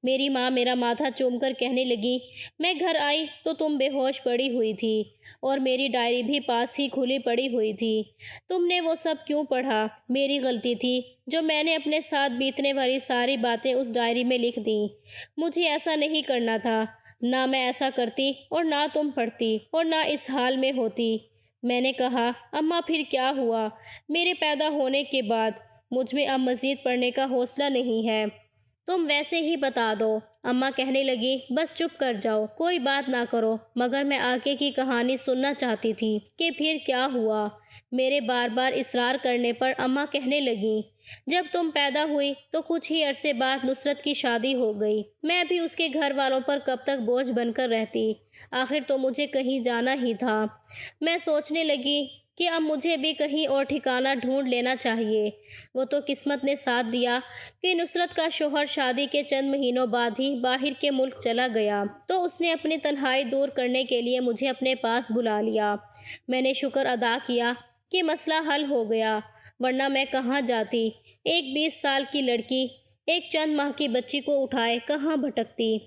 میری ماں میرا ماتھا چوم کر کہنے لگی، میں گھر آئی تو تم بے ہوش پڑی ہوئی تھی اور میری ڈائری بھی پاس ہی کھلی پڑی ہوئی تھی۔ تم نے وہ سب کیوں پڑھا؟ میری غلطی تھی جو میں نے اپنے ساتھ بیتنے والی ساری باتیں اس ڈائری میں لکھ دیں۔ مجھے ایسا نہیں کرنا تھا، نہ میں ایسا کرتی اور نہ تم پڑھتی اور نہ اس حال میں ہوتی۔ میں نے کہا، اماں پھر کیا ہوا؟ میرے پیدا ہونے کے بعد مجھ میں اب مزید پڑھنے کا حوصلہ نہیں ہے، تم ویسے ہی بتا دو۔ اماں کہنے لگی بس چپ کر جاؤ، کوئی بات نہ کرو، مگر میں آگے کی کہانی سننا چاہتی تھی کہ پھر کیا ہوا۔ میرے بار بار اصرار کرنے پر اماں کہنے لگیں جب تم پیدا ہوئی تو کچھ ہی عرصے بعد نصرت کی شادی ہو گئی، میں بھی اس کے گھر والوں پر کب تک بوجھ بن کر رہتی، آخر تو مجھے کہیں جانا ہی تھا۔ میں سوچنے لگی کہ اب مجھے بھی کہیں اور ٹھکانہ ڈھونڈ لینا چاہیے۔ وہ تو قسمت نے ساتھ دیا کہ نصرت کا شوہر شادی کے چند مہینوں بعد ہی باہر کے ملک چلا گیا، تو اس نے اپنی تنہائی دور کرنے کے لیے مجھے اپنے پاس بلا لیا۔ میں نے شکر ادا کیا کہ مسئلہ حل ہو گیا، ورنہ میں کہاں جاتی، ایک 20 سال کی لڑکی ایک چند ماہ کی بچی کو اٹھائے کہاں بھٹکتی۔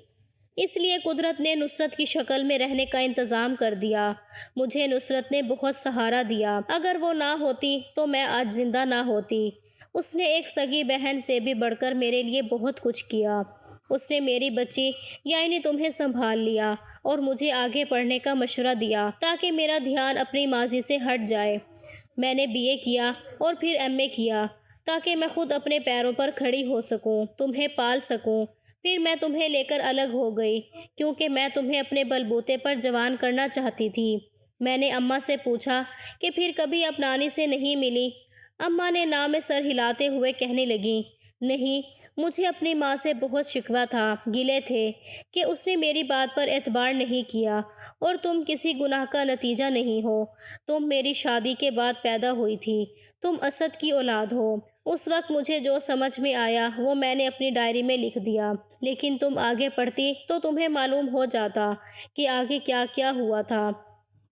اس لیے قدرت نے نصرت کی شکل میں رہنے کا انتظام کر دیا۔ مجھے نصرت نے بہت سہارا دیا، اگر وہ نہ ہوتی تو میں آج زندہ نہ ہوتی۔ اس نے ایک سگی بہن سے بھی بڑھ کر میرے لیے بہت کچھ کیا۔ اس نے میری بچی یعنی تمہیں سنبھال لیا اور مجھے آگے پڑھنے کا مشورہ دیا تاکہ میرا دھیان اپنی ماضی سے ہٹ جائے۔ میں نے BA کیا اور پھر MA کیا تاکہ میں خود اپنے پیروں پر کھڑی ہو سکوں، تمہیں پال سکوں۔ پھر میں تمہیں لے کر الگ ہو گئی کیونکہ میں تمہیں اپنے بل بوتے پر جوان کرنا چاہتی تھی۔ میں نے اماں سے پوچھا کہ پھر کبھی اب نانی سے نہیں ملی؟ اماں نے نہ میں سر ہلاتے ہوئے کہنے لگیں نہیں، مجھے اپنی ماں سے بہت شکوہ تھا، گلے تھے کہ اس نے میری بات پر اعتبار نہیں کیا، اور تم کسی گناہ کا نتیجہ نہیں ہو، تم میری شادی کے بعد پیدا ہوئی تھی، تم اسد کی اولاد ہو۔ اس وقت مجھے جو سمجھ میں آیا وہ میں نے اپنی ڈائری میں لکھ دیا، لیکن تم آگے پڑھتی تو تمہیں معلوم ہو جاتا کہ آگے کیا کیا ہوا تھا۔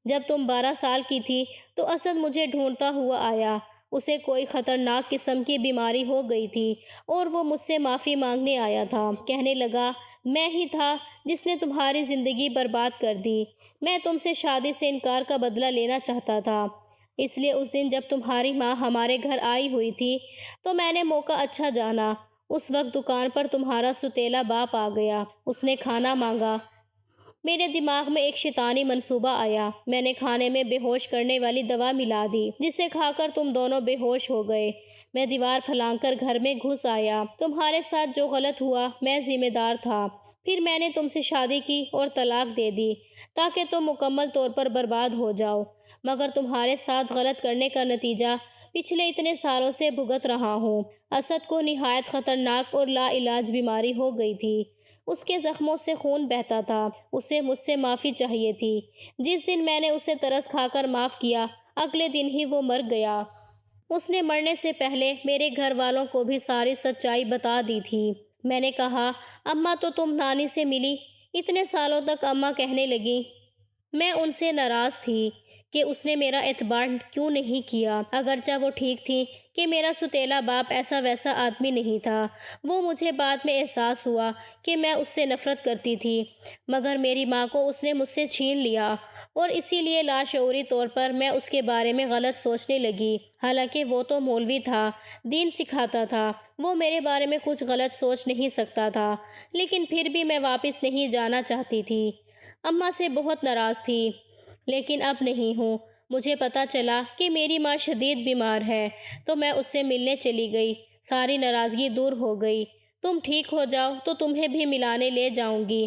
جب تم 12 سال کی تھی تو اسد مجھے ڈھونڈتا ہوا آیا، اسے کوئی خطرناک قسم کی بیماری ہو گئی تھی اور وہ مجھ سے معافی مانگنے آیا تھا، کہنے لگا میں ہی تھا جس نے تمہاری زندگی برباد کر دی، میں تم سے شادی سے انکار کا بدلہ لینا چاہتا تھا، اس لیے اس دن جب تمہاری ماں ہمارے گھر آئی ہوئی تھی تو میں نے موقع اچھا جانا۔ اس وقت دکان پر تمہارا ستیلا باپ آ گیا، اس نے کھانا مانگا۔ میرے دماغ میں ایک شیطانی منصوبہ آیا، میں نے کھانے میں بے ہوش کرنے والی دوا ملا دی جسے کھا کر تم دونوں بے ہوش ہو گئے۔ میں دیوار پھلانگ کر گھر میں گھس آیا، تمہارے ساتھ جو غلط ہوا میں ذمہ دار تھا، پھر میں نے تم سے شادی کی اور طلاق دے دی تاکہ تم مکمل طور پر برباد ہو جاؤ، مگر تمہارے ساتھ غلط کرنے کا نتیجہ پچھلے اتنے سالوں سے بھگت رہا ہوں۔ اسد کو نہایت خطرناک اور لا علاج بیماری ہو گئی تھی، اس کے زخموں سے خون بہتا تھا، اسے مجھ سے معافی چاہیے تھی۔ جس دن میں نے اسے ترس کھا کر معاف کیا، اگلے دن ہی وہ مر گیا۔ اس نے مرنے سے پہلے میرے گھر والوں کو بھی ساری سچائی بتا دی تھی۔ میں نے کہا اماں تو تم نانی سے ملی؟ اتنے سالوں تک اماں کہنے لگیں میں ان سے ناراض تھی کہ اس نے میرا اعتبار کیوں نہیں کیا، اگرچہ وہ ٹھیک تھی کہ میرا ستیلا باپ ایسا ویسا آدمی نہیں تھا۔ وہ مجھے بعد میں احساس ہوا کہ میں اس سے نفرت کرتی تھی، مگر میری ماں کو اس نے مجھ سے چھین لیا اور اسی لیے لاشعوری طور پر میں اس کے بارے میں غلط سوچنے لگی، حالانکہ وہ تو مولوی تھا، دین سکھاتا تھا، وہ میرے بارے میں کچھ غلط سوچ نہیں سکتا تھا، لیکن پھر بھی میں واپس نہیں جانا چاہتی تھی۔ اماں سے بہت ناراض تھی، لیکن اب نہیں ہوں۔ مجھے پتا چلا کہ میری ماں شدید بیمار ہے تو میں اس سے ملنے چلی گئی، ساری ناراضگی دور ہو گئی۔ تم ٹھیک ہو جاؤ تو تمہیں بھی ملانے لے جاؤں گی۔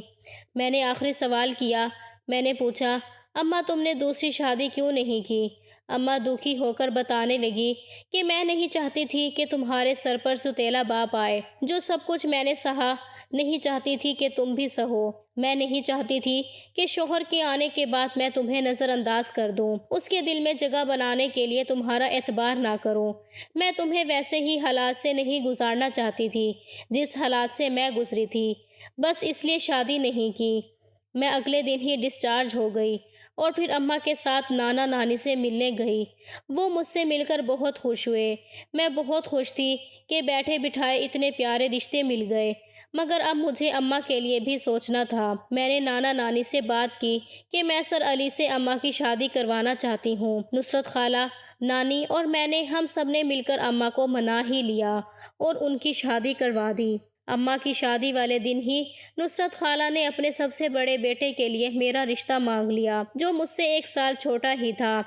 میں نے آخری سوال کیا، میں نے پوچھا اماں تم نے دوسری شادی کیوں نہیں کی؟ اماں دکھی ہو کر بتانے لگی کہ میں نہیں چاہتی تھی کہ تمہارے سر پر ستیلا باپ آئے، جو سب کچھ میں نے سہا، نہیں چاہتی تھی کہ تم بھی سہو۔ میں نہیں چاہتی تھی کہ شوہر کے آنے کے بعد میں تمہیں نظر انداز کر دوں، اس کے دل میں جگہ بنانے کے لیے تمہارا اعتبار نہ کروں۔ میں تمہیں ویسے ہی حالات سے نہیں گزارنا چاہتی تھی جس حالات سے میں گزری تھی، بس اس لیے شادی نہیں کی۔ میں اگلے دن ہی ڈسچارج ہو گئی اور پھر اماں کے ساتھ نانا نانی سے ملنے گئی۔ وہ مجھ سے مل کر بہت خوش ہوئے، میں بہت خوش تھی کہ بیٹھے بٹھائے اتنے پیارے رشتے مل گئے، مگر اب مجھے اماں کے لیے بھی سوچنا تھا۔ میں نے نانا نانی سے بات کی کہ میں سر علی سے اماں کی شادی کروانا چاہتی ہوں۔ نصرت خالہ، نانی اور میں نے ہم سب نے مل کر اماں کو منا ہی لیا اور ان کی شادی کروا دی۔ اماں کی شادی والے دن ہی نصرت خالہ نے اپنے سب سے بڑے بیٹے کے لیے میرا رشتہ مانگ لیا، جو مجھ سے 1 سال چھوٹا ہی تھا۔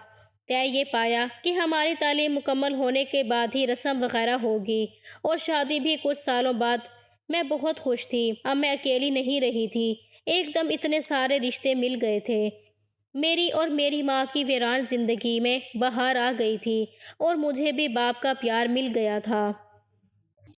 طے یہ پایا کہ ہماری تعلیم مکمل ہونے کے بعد ہی رسم وغیرہ ہوگی اور شادی بھی کچھ سالوں بعد۔ میں بہت خوش تھی، اب میں اکیلی نہیں رہی تھی۔ ایک دم اتنے سارے رشتے مل گئے تھے۔ میری اور میری ماں کی ویران زندگی میں بہار آ گئی تھی اور مجھے بھی باپ کا پیار مل گیا تھا۔